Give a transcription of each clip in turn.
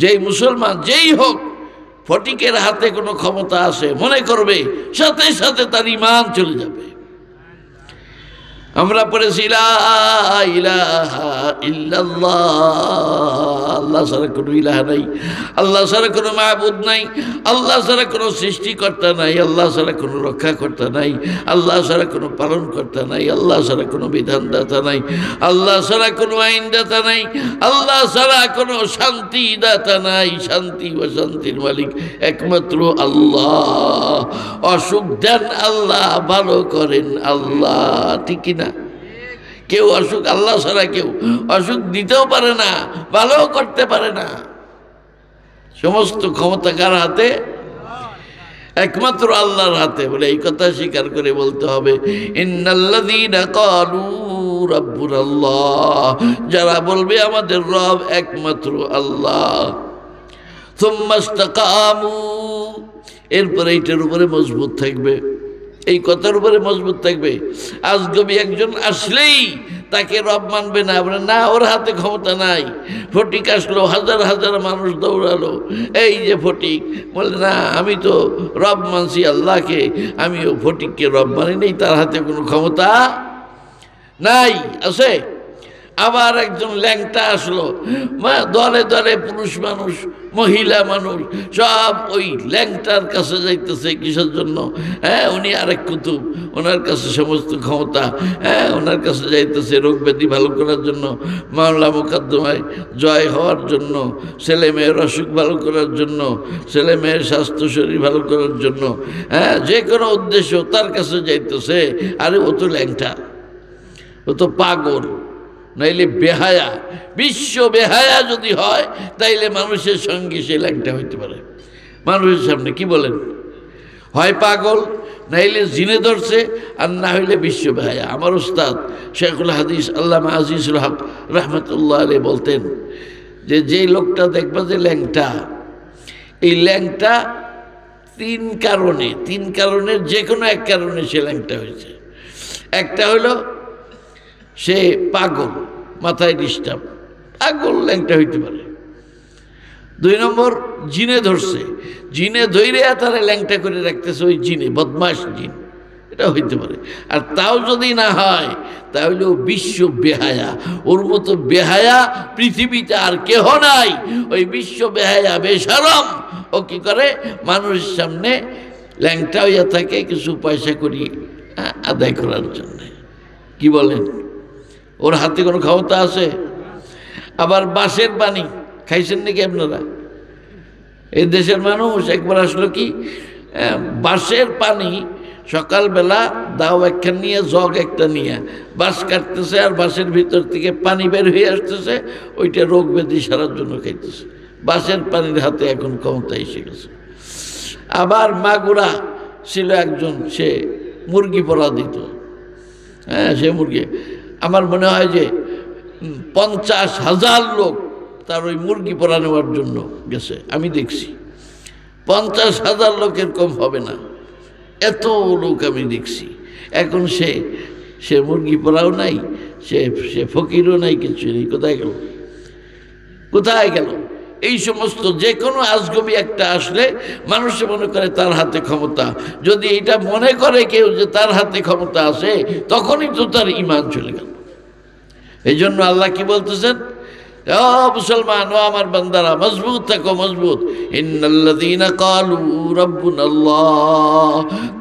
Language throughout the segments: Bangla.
যেই মুসলমান যেই হোক ফটিকের হাতে কোনো ক্ষমতা আছে মনে করবে সাথে সাথে তার ঈমান চলে যাবে। আমরা পড়েছি লা ইলাহা ইল্লাল্লাহ, আল্লাহ ছাড়া কোনো ইলাহা নাই, আল্লাহ ছাড়া কোনো মাবুদ নাই, আল্লাহ ছাড়া কোনো সৃষ্টিকর্তা নাই, আল্লাহ ছাড়া কোনো রক্ষাকর্তা নাই, আল্লাহ ছাড়া কোনো পালনকর্তা নাই, আল্লাহ ছাড়া কোনো বিধানদাতা নাই, আল্লাহ ছাড়া কোনো আইনদাতা নাই, আল্লাহ ছাড়া কোনো শান্তিদাতা নাই। শান্তি ও শান্তির মালিক একমাত্র আল্লাহ। অসুখ দেন আল্লাহ, ভালো করেন আল্লাহ, ঠিক না? কেউ অসুখ আল্লাহ ছাড়া কেউ অসুখ দিতেও পারে না, ভালো করতে পারে না। সমস্ত ক্ষমতা কার হাতে? একমাত্র আল্লাহর হাতে। বলে এই কথা স্বীকার করে বলতে হবে ইন্নাল্লাযীনা ক্বালু রাব্বুনাল্লাহ, যারা বলবে আমাদের রব একমাত্র আল্লাহ, সুম্মা ইসতাকামু, এরপরে এইটার উপরে মজবুত থাকবে, এই কথার উপরে মজবুত থাকবে। আজগবি একজন আসলেই তাকে রব মানবে না, বলে না ওর হাতে ক্ষমতা নাই। ফটিক আসলো, হাজার হাজার মানুষ দৌড়ালো, এই যে ফটিক, বলে না আমি তো রব মানছি আল্লাহকে, আমিও ফটিককে রব মানি নেই, তার হাতে কোনো ক্ষমতা নাই। আছে আবার একজন ল্যাংটা আসলো, দলে দলে পুরুষ মানুষ মহিলা মানুষ সব ওই ল্যাংটার কাছে যাইতেছে। কিসের জন্য? হ্যাঁ, উনি আরেক কুতুব, ওনার কাছে সমস্ত ক্ষমতা। হ্যাঁ, ওনার কাছে যাইতেছে রোগ ব্যাধি ভালো করার জন্য, মামলা মোকদ্দমায় জয় হওয়ার জন্য, ছেলে মেয়ের অসুখ ভালো করার জন্য, ছেলে মেয়ের স্বাস্থ্য শরীর ভালো করার জন্য। হ্যাঁ, যে কোনো উদ্দেশ্য তার কাছে যাইতেছে। আরে ও তো ল্যাংটা, ও তো পাগল, নাইলে বেহায়া। বিশ্ব বেহায়া যদি হয় তাইলে মানুষের সঙ্গে সে ল্যাংটা হইতে পারে। মানুষের সামনে কি বলেন? হয় পাগল, নাইলে জিনে ধরছে, আর না হইলে বিশ্ব বেহায়া। আমার উস্তাদ শেখুল হাদিস আল্লামা আজিজুল হক রহমতুল্লাহ আলাইহি বলতেন যে যেই লোকটা দেখবা যে ল্যাংটা, এই ল্যাংটা তিন কারণের যে কোনো এক কারণে সে ল্যাংটা হয়েছে। একটা হলো সে পাগল, মাথায় ডিস্টার্ব, পাগল ল্যাংটা হইতে পারে। 2 নম্বর, জিনে ধরছে, জিনে ধৈরে তারা ল্যাংটা করে রাখতেছে, ওই জিনে বদমাশ জিন, এটা হইতে পারে। আর তাও যদি না হয় তাহলে ও বিশ্ব বেহায়া। ওর মতো বেহায়া পৃথিবীতে আর কেহ নাই। ওই বিশ্ব বেহায়া বেশরম ও কি করে মানুষের সামনে ল্যাংটা হইয়া থাকে কিছু পয়সা করি আদায় করার জন্যে। কি বলেন? ওর হাতে কোনো ক্ষমতা আছে? আবার বাঁশের পানি খাইছেন নাকি আপনারা? এই দেশের মানুষ একবার আসলো কি, বাঁশের পানি সকালবেলা দাও একটা নিয়ে, জগ একটা নিয়ে বাঁশ কাটতেছে, আর বাঁশের ভিতর থেকে পানি বের হয়ে আসতেছে, ওইটা রোগ ব্যাধি সারার জন্য খাইতেছে। বাঁশের পানির হাতে এখন ক্ষমতা এসে গেছে। আবার মাগুরা ছিল একজন, সে মুরগি পোড়া দিত। হ্যাঁ, সে মুরগি, আমার মনে হয় যে 50,000 লোক তার ওই মুরগি পোড়া নেওয়ার জন্য গেছে। আমি দেখছি 50,000 লোকের কম হবে না, এত লোক আমি দেখছি। এখন সে মুরগি পোড়াও নাই, সে ফকিরও নাই, কিছু নেই। কোথায় গেল? এই সমস্ত যে কোনো আজগবি একটা আসলে মানুষে মনে করে তার হাতে ক্ষমতা। যদি এটা মনে করে কেউ যে তার হাতে ক্ষমতা আছে, তখনই তো তার ঈমান চলে গেল। এই জন্য আল্লাহ কি বলতেছেন? ও মুসলমান, ও আমার বান্দারা, মজবুত থাকো, মজবুত। ইন্নাল্লাযীনা ক্বালু রাব্বুনাল্লাহ,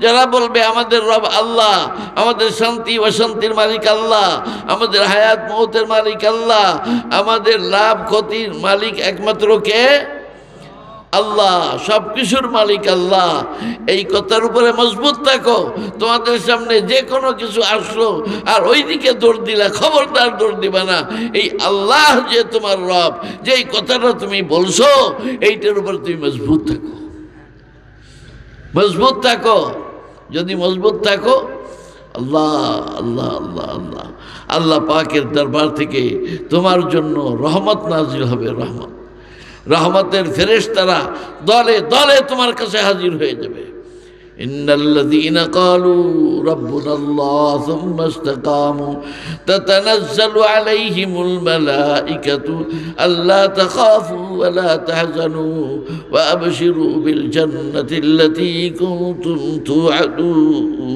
যারা বলবে আমাদের রব আল্লাহ, আমাদের শান্তি অশান্তির মালিক আল্লাহ, আমাদের হায়াত মওতের মালিক আল্লাহ, আমাদের লাভ ক্ষতির মালিক একমাত্র কে? আল্লাহ, সব কিছুর মালিক আল্লাহ। এই কথার উপরে মজবুত থাকো। তোমাদের সামনে যে কোনো কিছু আসলো আর ওইদিকে দৌড় দিলা, খবরদার দৌড় দিবা না। এই আল্লাহ যে তোমার রব, যে এই কথাটা তুমি বলছো, এইটার উপর তুমি মজবুত থাকো, মজবুত থাকো। যদি মজবুত থাকো, আল্লাহ আল্লাহ আল্লাহ আল্লাহ আল্লাহ পাকের দরবার থেকে তোমার জন্য রহমত নাজিল হবে। রহমতের ফেরেশতারা দলে দলে তোমার কাছে হাজির হয়ে যাবে। ইন্নাল্লাযীনা ক্বালু রাব্বুনাল্লাহ সুম্মা ইসতাকামু তাতানাজ্জালু আলাইহিমুল মালাইকাতু আল্লা তাখাফু ওয়া লা তাহজানু ওয়া আবশিরু বিল জান্নাতিল্লাতী কুনতুম তুআদুন।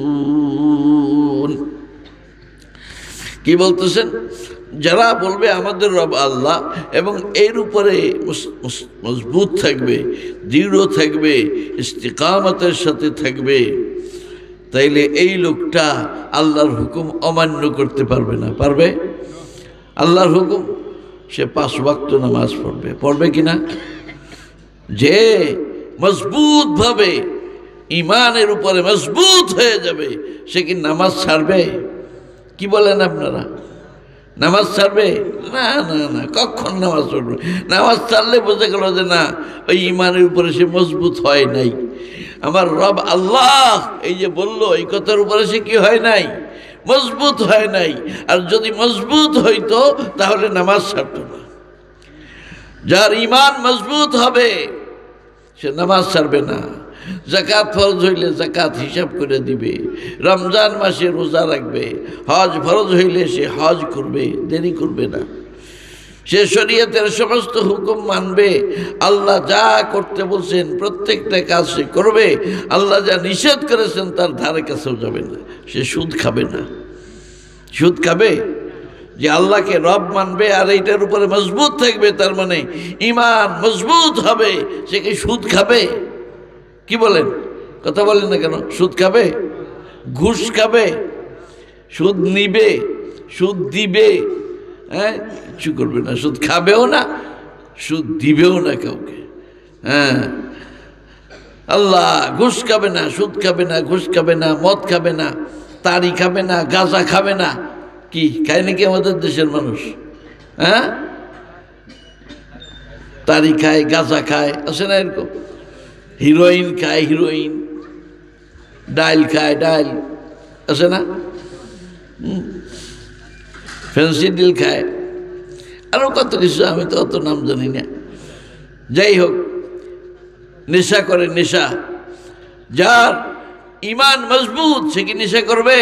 কি বলতেছেন? যারা বলবে আমাদের রব আল্লাহ এবং এর উপরে মজবুত থাকবে, দৃঢ় থাকবে, ইস্তিকামতের সাথে থাকবে, তাইলে এই লোকটা আল্লাহর হুকুম অমান্য করতে পারবে না। পারবে? আল্লাহর হুকুম সে 5 ওয়াক্ত নামাজ পড়বে। পড়বে কিনা? যে মজবুতভাবে ইমানের উপরে মজবুত হয়ে যাবে সে কি নামাজ ছাড়বে? কি বলেন আপনারা? নামাজ ছাড়বে? না না না, কখন নামাজ পড়বে? নামাজ ছাড়লে বোঝা গেল যে না, ওই ইমানের উপরে সে মজবুত হয় নাই। আমার রব আল্লাহ এই যে বললো, এই কথার উপরে সে কি হয় নাই? মজবুত হয় নাই। আর যদি মজবুত হইতো তাহলে নামাজ ছাড়তো না। যার ইমান মজবুত হবে সে নামাজ ছাড়বে না। যাকাত ফরজ হইলে যাকাত হিসাব করে দিবে, রমজান মাসে রোজা রাখবে, হজ ফরজ হইলে সে হজ করবে, দেরি করবে না। সে শরীয়তের সমস্ত হুকুম মানবে। আল্লাহ যা করতে বলছেন প্রত্যেকটা কাজ সে করবে। আল্লাহ যা নিষেধ করেছেন তার ধারে কাছেও যাবে না। সে সুদ খাবে না। সুদ খাবে? যে আল্লাহকে রব মানবে আর এইটার উপরে মজবুত থাকবে, তার মানে ইমান মজবুত হবে। সে কি সুদ খাবে? কি বলেন? কথা বলেন না কেন? সুদ খাবে? ঘুষ খাবে? সুদ নিবে? সুদ দিবে? হ্যাঁ, কিছু করবে না। সুদ খাবেও না, সুদ দিবেও না কাউকে। হ্যাঁ, আল্লাহ ঘুষ খাবে না, সুদ খাবে না, ঘুষ খাবে না, মদ খাবে না, তাড়ি খাবে না, গাঁজা খাবে না। কি খায় নাকি আমাদের দেশের মানুষ? হ্যাঁ, তাড়ি খায়, গাঁজা খায়, আছে না এরকম? হিরোইন খায়, হিরোইন। ডাইল খায়, ডাইল, আছে না? ফেন্সিডিল খায়, আরও কত কিছু, আমি তো অত নাম জানি না। যাই হোক, নেশা করে, নেশা। যার ইমান মজবুত সে কি নেশা করবে?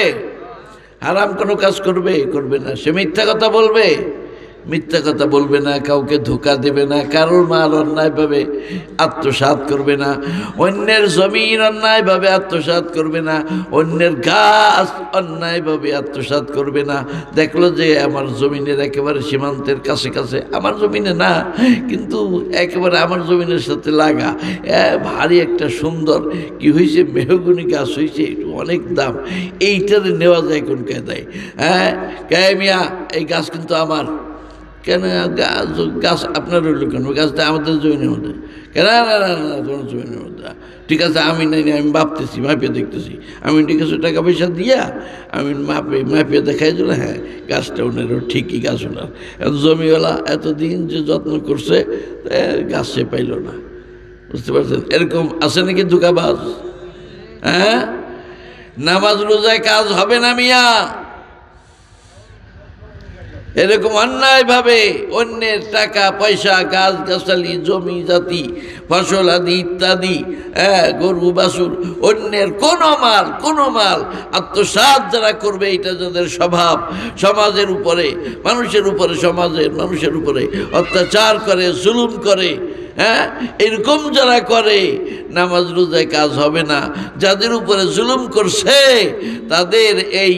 হারাম কোনো কাজ করবে? করবে না। সে মিথ্যা কথা বলবে? মিথ্যা কথা বলবে না। কাউকে ধোঁকা দেবে না। কারোর মাল অন্যায়ভাবে আত্মসাৎ করবে না। অন্যের জমিন অন্যায়ভাবে আত্মসাৎ করবে না। অন্যের গাছ অন্যায়ভাবে আত্মসাৎ করবে না। দেখলো যে আমার জমিনের একেবারে সীমান্তের কাছে কাছে, আমার জমিনে না কিন্তু একেবারে আমার জমিনের সাথে লাগা, ভারী একটা সুন্দর কি হয়েছে, মেহগনি গাছ হয়েছে, একটু অনেক দাম, এইটারে নেওয়া যায় কোন কায়দায়? হ্যাঁ, কে মিয়া এই গাছ কিন্তু আমার। কেন গাছ আপনার রইল কেন? গাছটা আমাদের জমিনের মধ্যে। কেন? না না না, তোমার জমিনের মধ্যে। ঠিক আছে, আমি নাই, আমি ভাবতেছি, মাপিয়ে দেখতেছি। আমি ঠিক আছে, টাকা পয়সা দিয়া আমি মাপিয়ে দেখাই দিল, হ্যাঁ গাছটা ওনারও ঠিকই, গাছ ওনার। জমিওয়ালা এতদিন যে যত্ন করছে, গাছ সে পাইল না। বুঝতে পারছেন? এরকম আছে নাকি ধোঁকাবাজ? হ্যাঁ, নামাজ রোজায় কাজ হবে না মিয়া। এরকম অন্যায়ভাবে অন্যের টাকা পয়সা, গাছ গাছালি, জমি জাতি, ফসল আদি ইত্যাদি, গরু বাছুর, অন্যের কোনো মাল আত্মসাৎ যারা করবে, এটা যাদের স্বভাব, সমাজের উপরে, মানুষের উপরে, মানুষের উপরে অত্যাচার করে, জুলুম করে, হ্যাঁ, এরকম যারা করে নামাজ রোজায় কাজ হবে না। যাদের উপরে জুলুম করছে তাদের এই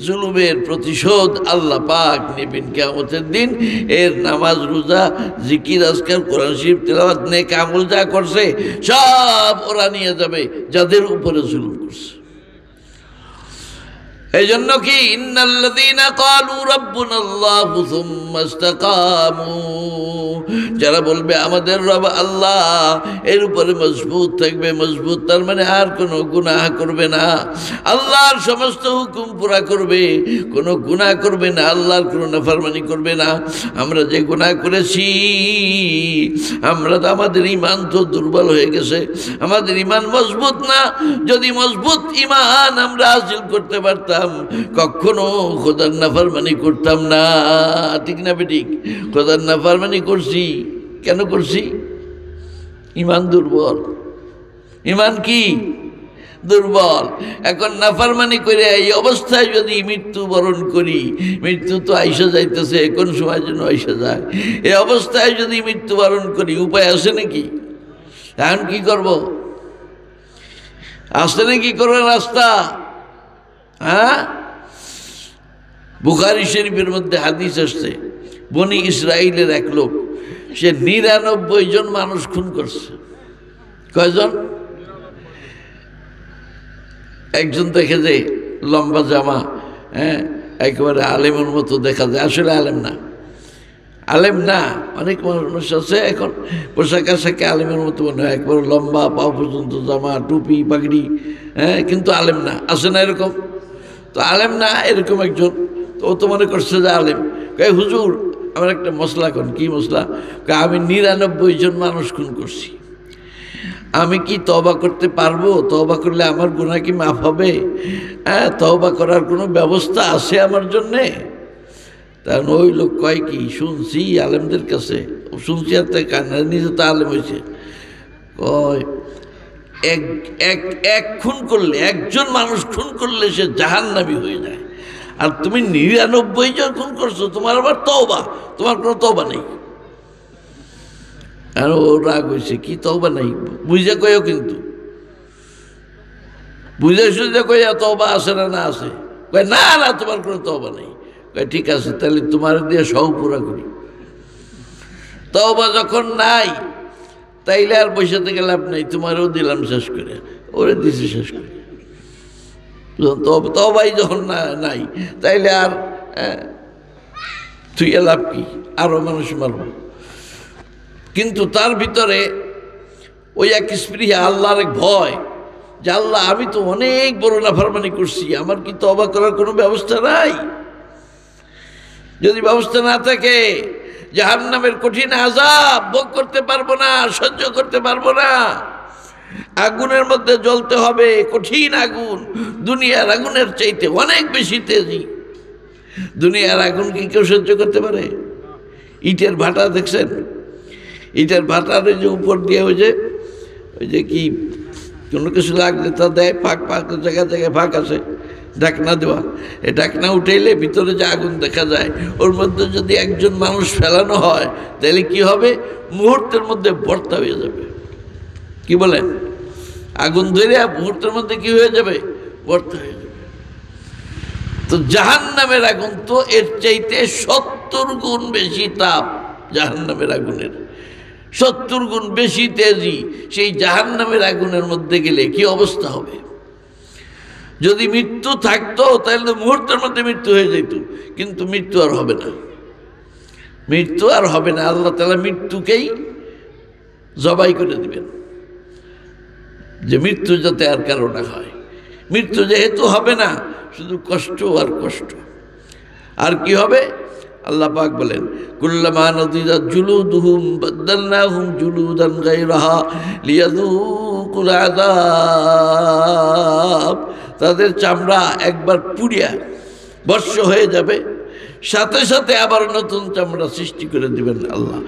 জুলুমের প্রতিশোধ আল্লাহ পাক নেবেন কিয়ামতের দিন। এর নামাজ রোজা, জিকির, আজকার, কোরআন শরীফ তেলাওয়াত, নেক আমল যা করছে সব ওরা নিয়ে যাবে যাদের উপরে জুলুম করছে। এই জন্য কি ইন্নাল্লাযীনা ক্বালু রাব্বুনাল্লাহু সুম্মা ইসতাকামু, যারা বলবে আমাদের রব আল্লাহ, এর উপরে মজবুত থাকবে। মজবুত তার মানে আর কোনো গুনাহ করবে না, আল্লাহর সমস্ত হুকুম পুরা করবে, কোনো গুনাহ করবে না, আল্লাহর কোনো নাফরমানি করবে না। আমরা যে গুনাহ করেছি, আমরা তো, আমাদের ইমান তো দুর্বল হয়ে গেছে, আমাদের ইমান মজবুত না। যদি মজবুত ইমান আমরা হাসিল করতে পারতাম, কখনো খোদার নাফরমানি করতাম না। ঠিক না বেঠিক? খোদার নাফরমানি করছি, কেন করছি? ইমান দুর্বল। ইমান কি দুর্বল। এখন নাফরমানি করে এই অবস্থায় যদি মৃত্যুবরণ করি, মৃত্যু তো আইসা যাইতেছে, কোন সময়ের জন্য আইসা যায়, এই অবস্থায় যদি মৃত্যুবরণ করি উপায় আছে নাকি? এখন কি করব? আসতে নাকি করবেন রাস্তা? হ্যাঁ, বুখারী শরীফের মধ্যে হাদিস আসছে, বনি ইসরাইলের এক লোক, সে ৯৯ জন মানুষ খুন করছে। কয়জন? একজন দেখে যে লম্বা জামা, হ্যাঁ, একেবারে আলেমের মতো দেখা যায়, আসলে আলেম না, আলেম না। অনেক মানুষ আছে এখন পোশাক আশাকে আলেমের মতো মনে হয়, একবারে লম্বা, পা পর্যন্ত জামা, টুপি, পাগড়ি, হ্যাঁ, কিন্তু আলেম না। আসে না এরকম? তো আলেম না, এরকম একজন, তো ও তো মনে করছে যে আলেম। কয় হুজুর আমার একটা মশলা কোন। কি মশলা? আমি ৯৯ জন মানুষ খুন করছি, আমি কি তওবা করতে পারবো? তওবা করলে আমার গুনাহ কি মাফ হবে? হ্যাঁ, তওবা করার কোনো ব্যবস্থা আছে আমার জন্যে? তখন ওই লোক কয় কি, শুনছি আলেমদের কাছে, শুনছি আর তাই কান্না, নিজে তো আলেম হয়েছে, কয় এক খুন করলে, একজন মানুষ খুন করলে সে জাহান্নামী হয়ে যায়, আর তুমি ৯৯ জন খুন করছো, তোমার আবার তওবা, তোমার কোনো তওবা নেই। আর ও রাগ হয়েছে, কি তওবা নাই? বুঝে কয়ও, কিন্তু বুঝে সুঝে কইয়া তওবা আছে না? না আছে। কয় না না, তোমার কোনো তওবা নেই। কয় ঠিক আছে, তাহলে তোমার দিয়ে সব পুরা করি। তওবা যখন নাই তাইলে আর বসে থেকে লাভ নাই, তোমারও দিলাম শেষ করে, ওরে দিছি শেষ করে। তওবাই যখন নাই তাইলে আর তুই লাভ কি? আরো মানুষ মারব। কিন্তু তার ভিতরে ওই এক স্পৃহা, আল্লাহর এক ভয়, যে আল্লাহ আমি তো অনেক বড় নাফরমানি করছি, আমার কি তওবা করার কোনো ব্যবস্থা নাই? যদি ব্যবস্থা না থাকে, জাহান্নামের কঠিন আযাব ভোগ করতে পারবো না, সহ্য করতে পারবো না। আগুনের মধ্যে জ্বলতে হবে, কঠিন আগুন, দুনিয়ার আগুনের চাইতে অনেক বেশি তেজি। দুনিয়ার আগুন কি কেউ সহ্য করতে পারে? ইটের ভাটা দেখছেন? ইটের ভাটার যে উপর দিয়ে ওই যে কি কোনো কিছু লাগলে তা দেয়, ফাঁক জায়গায় জায়গায় ফাঁক আছে, ঢাকনা দেওয়া। এই ঢাকনা উঠাইলে ভিতরে যে আগুন দেখা যায়, ওর মধ্যে যদি একজন মানুষ ফেলানো হয় তাহলে কি হবে? মুহূর্তের মধ্যে ভর্তা হয়ে যাবে। কি বলেন? আগুন ধরে মুহূর্তের মধ্যে কি হয়ে যাবে? ভর্তা হয়ে যাবে। তো জাহান্নামের আগুন তো এর চাইতে ৭০ গুণ বেশি তাপ। জাহান্নামের আগুনের ৭০ গুণ বেশি তেজি। সেই জাহান্নামের আগুনের মধ্যে গেলে কি অবস্থা হবে? যদি মৃত্যু থাকতো তাহলে মুহূর্তের মধ্যে মৃত্যু হয়ে যেত, কিন্তু মৃত্যু আর হবে না, মৃত্যু আর হবে না। আল্লাহ তাআলা মৃত্যুকেই জবাই করে দিবেন, যে মৃত্যু যাতে আর কারো না হয়। মৃত্যু যেহেতু হবে না, শুধু কষ্ট আর কষ্ট। আর কি হবে? আল্লাহ পাক বলেন, কুল্লামা নাদিজাত জুলুদুহুম বাদদালনাহুম জুলুদান গায়রাহা লিয়াযুকুল আযাব। তাদের চামড়া একবার পুড়িয়া ভস্ম হয়ে যাবে, সাথে সাথে আবার নতুন চামড়া সৃষ্টি করে দিবেন আল্লাহ।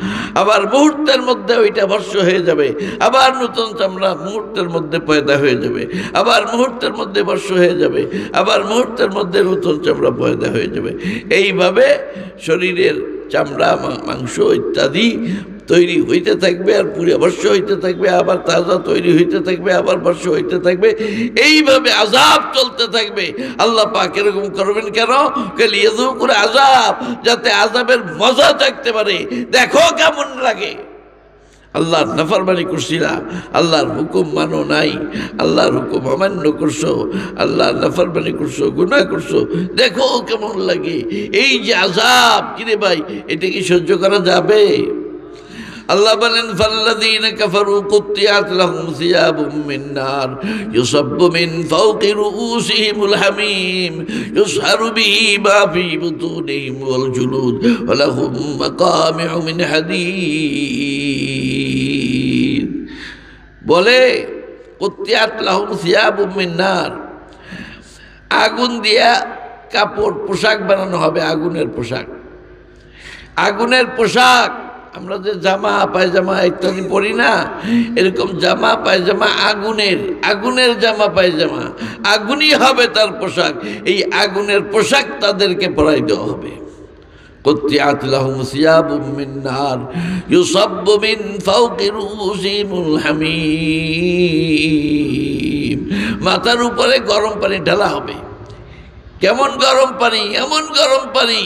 আবার মুহূর্তের মধ্যে ওইটা ভস্ম হয়ে যাবে, আবার নতুন চামড়া মুহূর্তের মধ্যে পয়দা হয়ে যাবে, আবার মুহূর্তের মধ্যে ভস্ম হয়ে যাবে, আবার মুহূর্তের মধ্যে নতুন চামড়া পয়দা হয়ে যাবে। এইভাবে শরীরের চামড়া, মাংস ইত্যাদি তৈরি হইতে থাকবে, আর পুরো ভস্ম হইতে থাকবে, আবার তাজা তৈরি হইতে থাকবে, আবার ভস্ম হইতে থাকবে। এইভাবে আযাব চলতে থাকবে। আল্লাহ পাক এরকম করবেন কেন? লিয়াযুকুল আযাব, যাতে আযাবের মজা থাকতে পারে। দেখো কেমন লাগে। আল্লাহর নাফরমানি করছিলা, আল্লাহর হুকুম মানো নাই, আল্লাহর হুকুম অমান্য করছো, আল্লাহর নাফরমানি করছো, গুনাহ করছো, দেখো কেমন লাগে। এই যে আযাব, কিরে ভাই, এটা কি সহ্য করা যাবে? আল্লাহ বলেন, ফাল্লাযীনা কাফারু কুত্তিআত লাহুম সিয়াবুম মিন নার ইউসাব্বু মিন ফাওকি রুউসিহিমুল হামীম ইউসহারু বিহি মা ফি বুতুনিহিম ওয়াল জুলুদ ওয়া লাহুম মাকামিউ মিন হাদীদ। বলে কুত্তিআত লাহুম সিয়াবুম মিন নার, আগুন দিয়া কাপড় পোশাক বানানো হবে, আগুনের পোশাক। আগুনের পোশাক আমরা যে জামা পায়জামা ইত্যাদি পরি না, এরকম জামা পায়জামা আগুনের জামা পায়জামা, আগুনই হবে তার পোশাক। এই আগুনের পোশাক তাদেরকে পরাই দেওয়া হবে। قطعت لهم ثياب من نار يصب من فوق رؤوسهم الحميم। মাথার উপরে গরম পানি ঢালা হবে। কেমন গরম পানি? এমন গরম পানি,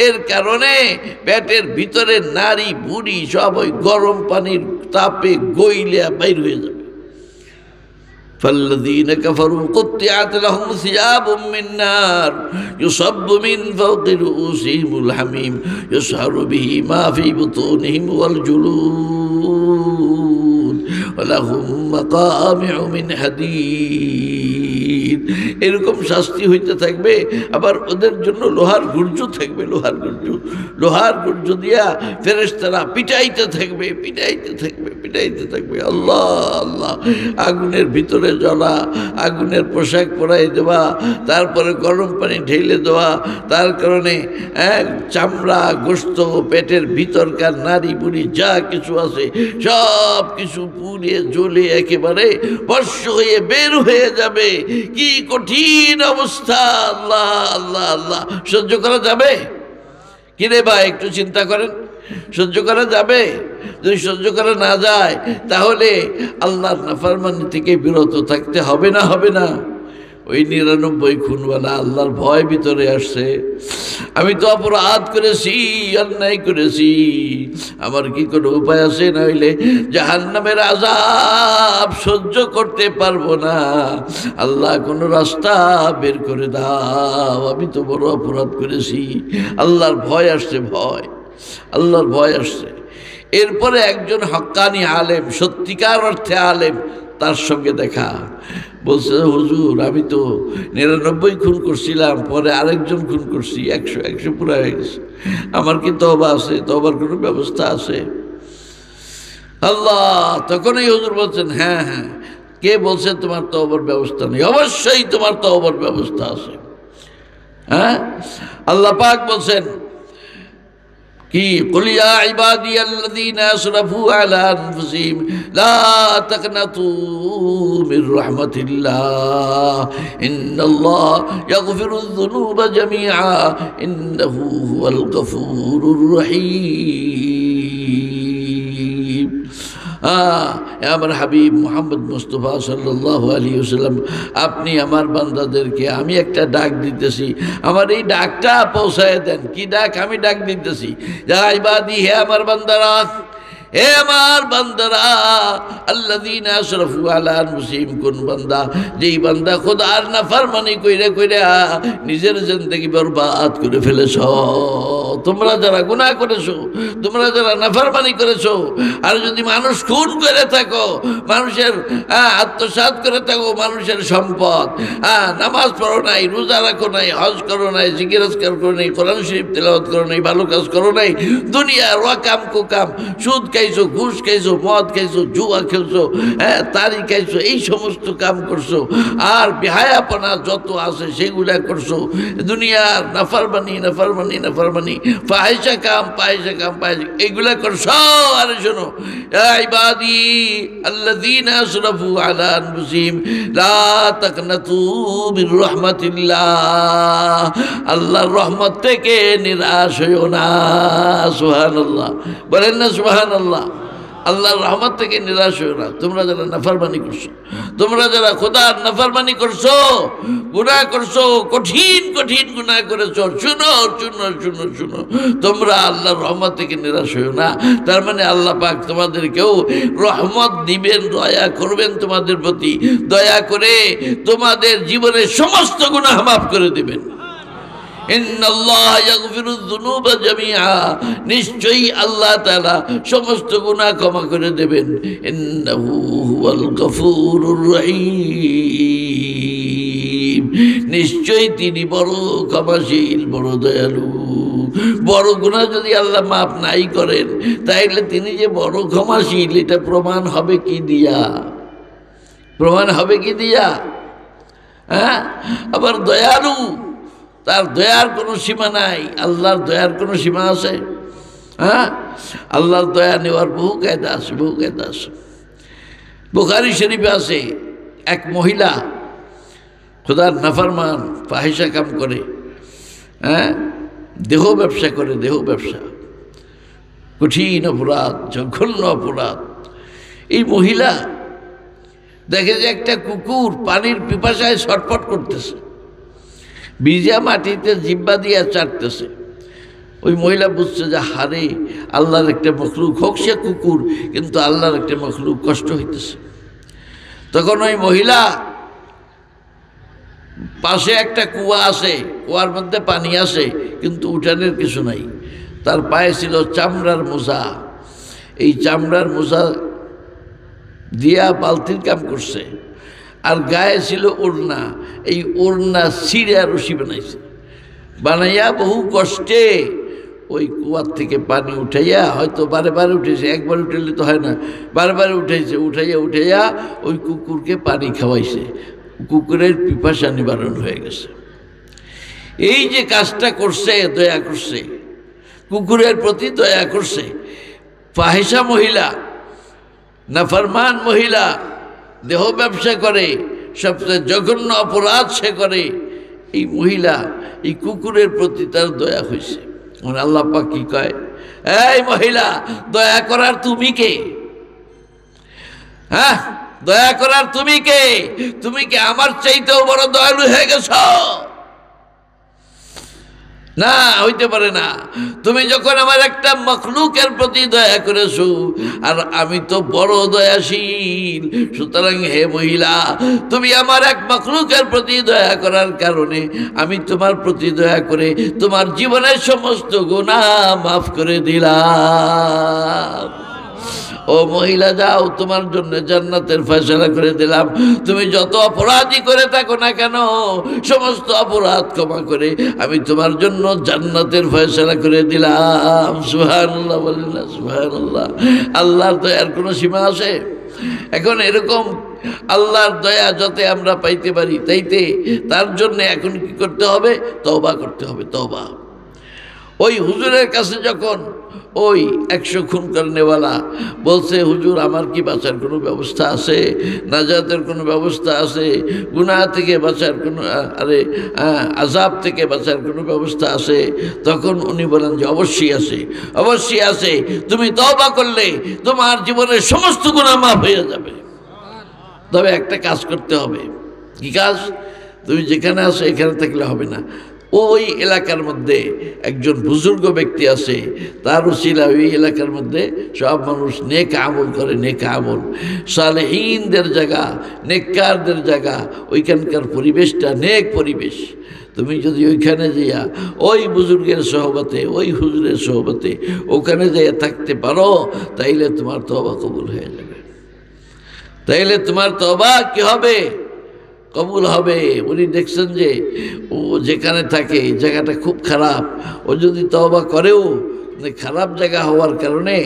এর কারণে পেটের ভিতরে নারী বুড়ি সব ওই গরম পানির তাপে গইলে বাইর হয়ে যাবে। فالذين كفروا قطعت لهم ثياب من نار يصب من فوق رؤوسهم الحميم يسحر به ما في بطونهم والجلود ولهم مقامع من حديد। এরকম শাস্তি হইতে থাকবে। আবার ওদের জন্য লোহার গুর্জ থাকবে, লোহার গুর্জ দিয়া ফেরেশতারা পিটাইতে থাকবে। আল্লাহ আল্লাহ, আগুনের ভিতরে জ্বলা, আগুনের পোশাক পরাই দেওয়া, তারপরে গরম পানি ঢেলে দেওয়া, তার কারণে চামড়া গোশত পেটের ভিতরকার নারী বুড়ি যা কিছু আছে সব কিছু পুড়িয়ে জ্বলে একেবারে ভস্ম হয়ে বের হয়ে যাবে। কি কঠিন অবস্থা! আল্লাহ আল্লাহ আল্লাহ, সহ্য করা যাবে কিরে ভাই? একটু চিন্তা করেন, সহ্য করা যাবে? যদি সহ্য করা না যায় তাহলে আল্লাহর নাফরমানি থেকে বিরত থাকতে হবে না? হবে না? ওই 99 খুনওয়ালা আল্লাহর ভয় ভিতরে আসছে। আমি তো অপরাধ করেছি, অন্যায় করেছি, আমার কি কোনো উপায় আছে? না হইলে জাহান্নামের আযাব সহ্য করতে পারবো না। আল্লাহ কোনো রাস্তা বের করে দাও, আমি তো বড় অপরাধ করেছি। আল্লাহর ভয় আসছে, আল্লাহর ভয় আসছে। এরপরে একজন হক্কানি আলেম, সত্যিকার অর্থে আলেম, তার সঙ্গে দেখা। বলছে, হুজুর আমি তো 99 খুন করছিলাম, পরে আরেকজন খুন করছি, 100 পুরা হয়ে গেছে। আমার কি তওবা আছে? তওবার কোনো ব্যবস্থা আছে? আল্লাহ তখন এই হুজুর বলছেন, হ্যাঁ হ্যাঁ, কে বলছে তোমার তওবার ব্যবস্থা নেই? অবশ্যই তোমার তওবার ব্যবস্থা আছে। হ্যাঁ, আল্লাহ পাক বলছেন কি, কুল ইয়া ইবাদিয়াল্লাযীনা আসরাফু আলা আনফুসিহিম লা তাকনাতু মির রাহমাতিল্লাহ ইন্নাল্লাহা ইয়াগফিরুয যুনুবা জামিআ ইন্নাহু হুয়াল গফুরুর রহিম। আমার হাবিব মুহাম্মদ মুস্তাফা সাল্লাল্লাহু আলাইহি ওয়াসাল্লাম, আপনি আমার বান্দাদেরকে, আমি একটা ডাক দিতেছি, আমার এই ডাকটা পৌঁছায় দেন। কি ডাক? আমি ডাক দিতেছি, ইয়া ইবাদি, হে আমার বান্দারা, হে আমার বান্দারা, আল্লাযীনা আসরাফু আলা আনফুসিহিম, কোন বান্দা? যেই বান্দা খোদার নাফরমানি কইরা নিজের জিন্দেগি বরবাদ করে ফেলেছ। তোমরা যারা গুনাহ করেছো, তোমরা যারা নাফরমানি করেছো, আর যদি মানুষ খুন করে থাকো, মানুষের আত্মসাৎ করে থাকো, মানুষের সম্পদ, নামাজ পড়ো নাই, রোজা রাখো নাই, হজ করো নাই, জিকির আজকার করো নাই, কোরআন শরীফ তেলাওয়াত করো নাই, ভালো কাজ করো নাই, দুনিয়ার ওয়াকাম কুকাম, সুদ খাইছো, ঘুষ খাইছো, মদ খাইছো, জুয়া খেলছো, তারি খাইছো, এই সমস্ত কাম করছো, আর বেহায়াপনা যত আছে সেগুলা করছো। দুনিয়ার নাফরমানি, ফাহিশা কাম, এইগুলা করছো। আর শোনো, ইয়া ইবাদি আল্লাযীনা আসরাফু আলা আনফুসিহিম লা তাকনাতু মির রাহমাতিল্লাহ, আল্লাহর রহমত থেকে নিরাশ হইও না। সুবহানাল্লাহ, বলেন না সুবহানাল্লাহ। আল্লাহর রহমত থেকে নিরাশ হইও না। তোমরা যারা নাফরমানি করছো, তোমরা যারা খোদার নাফরমানি করছো, গুনাহ করছো, কঠিন গুনাহ করেছো, শুনো, তোমরা আল্লাহর রহমত থেকে নিরাশ হইও না। তার মানে আল্লাহ পাক তোমাদেরকেও রহমত দিবেন, দয়া করবেন তোমাদের প্রতি, দয়া করে তোমাদের জীবনের সমস্ত গুনাহ মাফ করে দিবেন। ইন্নাল্লাহা ইয়াগফিরুয যুনুবা জামিআ, নিশ্চয়ই আল্লাহ তাআলা সমস্ত গুনাহ ক্ষমা করে দেবেন। ইন্নাহু হুয়াল গফুরুর রহিম, নিশ্চয়ই তিনি বড় ক্ষমাশীল, বড় দয়ালু। বড় গুনাহ যদি আল্লাহ মাফ নাই করেন, তাইলে তিনি যে বড় ক্ষমাশীল এটা প্রমাণ হবে কি দিয়া? হ্যাঁ, আবার দয়ালু, তার দয়ার কোনো সীমা নাই। আল্লাহর দয়ার কোনো সীমা আছে? হ্যাঁ, আল্লাহর দয়া নেওয়ার বহু কায়দা আছে, বহু কায়দা আছে। বুখারী শরীফে আছে, এক মহিলা খোদার নাফরমান, ফাহিশা কাম করে, হ্যাঁ, দেহ ব্যবসা করে, দেহ ব্যবসা, কঠিন অপরাধ, জঘন্য অপরাধ। এই মহিলা দেখে যে একটা কুকুর পানির পিপাসায় ছটফট করতেছে, ভিজা মাটিতে জিব্বা দিয়ে চাটতেছে। ওই মহিলা বুঝছে যে হারে, আল্লাহর একটা মখলুক, হোক সে কুকুর, কিন্তু আল্লাহর একটা মখলুক কষ্ট হইতেছে। তখন ওই মহিলা, পাশে একটা কুয়া আছে, কুয়ার মধ্যে পানি আছে, কিন্তু উঠানের কিছু নাই। তার পায়ে ছিল চামড়ার মোজা, এই চামড়ার মোজা দিয়া বালতির কাম করছে, আর গায়ে ছিল ওড়না, এই ওড়না ছিঁড়ে রশি বানাইছে, বানাইয়া বহু কষ্টে ওই কুয়ার থেকে পানি উঠাইয়া, হয়তো বারে বারে উঠেছে, একবার উঠাইলে তো হয় না, বারে বারে উঠাইছে, উঠাইয়া ওই কুকুরকে পানি খাওয়াইছে। কুকুরের পিপাসা নিবারণ হয়ে গেছে। এই যে কাজটা করছে, দয়া করছে, কুকুরের প্রতি দয়া করছে। ফাহিশা মহিলা, নাফরমান মহিলা, দেহ ব্যবসা করে, সবচেয়ে জঘন্য অপরাধ সে করে। এই মহিলা, এই কুকুরের প্রতি তার দয়া হয়েছে। আল্লাহ পাক কি কয়, এই মহিলা, দয়া করার তুমি কে? হ্যাঁ, দয়া করার তুমি কে? তুমি কি আমার চাইতেও বড় দয়ালু হয়ে গেছ? না, হইতে পারে না। তুমি যখন আমার একটা মখলুকের প্রতি দয়া করেছো, আর আমি তো বড় দয়াশীল, সুতরাং হে মহিলা, তুমি আমার এক মখলুকের প্রতি দয়া করার কারণে আমি তোমার প্রতি দয়া করে তোমার জীবনের সমস্ত গুনাহ মাফ করে দিলাম। ও মহিলা, যাও, তোমার জন্য জান্নাতের ফয়সালা করে দিলাম। তুমি যত অপরাধী করে থাকো না কেন, সমস্ত অপরাধ ক্ষমা করে আমি তোমার জন্য জান্নাতের ফয়সালা করে দিলাম। সুবহানাল্লাহ, বলেন না সুবহানাল্লাহ। আল্লাহর দয়ার কোনো সীমা আছে? এখন এরকম আল্লাহর দয়া যাতে আমরা পাইতে পারি, তাইতে তার জন্য এখন কি করতে হবে? তওবা করতে হবে, তওবা। ওই হুজুরের কাছে যখন ওই 100 খুন করনেওয়ালা বলছে, হুজুর আমার কি বাঁচার কোনো ব্যবস্থা আছে? নাজাতের কোনো ব্যবস্থা আছে? গুনাহ থেকে বাঁচার কোনো, আযাব থেকে বাঁচার কোনো ব্যবস্থা আছে? তখন উনি বলেন যে অবশ্যই আছে, অবশ্যই আছে। তুমি তওবা করলে তোমার জীবনের সমস্ত গুনাহ মাফ হয়ে যাবে। তবে একটা কাজ করতে হবে। কি কাজ? তুমি যেখানে আছো এখানে থাকলে হবে না। ওই এলাকার মধ্যে একজন বুজুর্গ ব্যক্তি আছে, তার উসিলা ওই এলাকার মধ্যে সব মানুষ নেক আমল করে, নেক আমল, সালেহীনদের জায়গা, নেককারদের জায়গা, ওইখানকার পরিবেশটা নেক পরিবেশ। তুমি যদি ওইখানে যাইয়া ওই বুজুর্গের সহবতে, ওই হুজুরের সহবতে ওখানে যাইয়া থাকতে পারো, তাইলে তোমার তওবা কবুল হয়ে যাবে। তাইলে তোমার তওবা কি হবে? কবুল হবে। উনি দেখছেন যে ও যেখানে থাকে জায়গাটা খুব খারাপ, ও যদি তওবা করেও খারাপ জায়গা হওয়ার কারণে,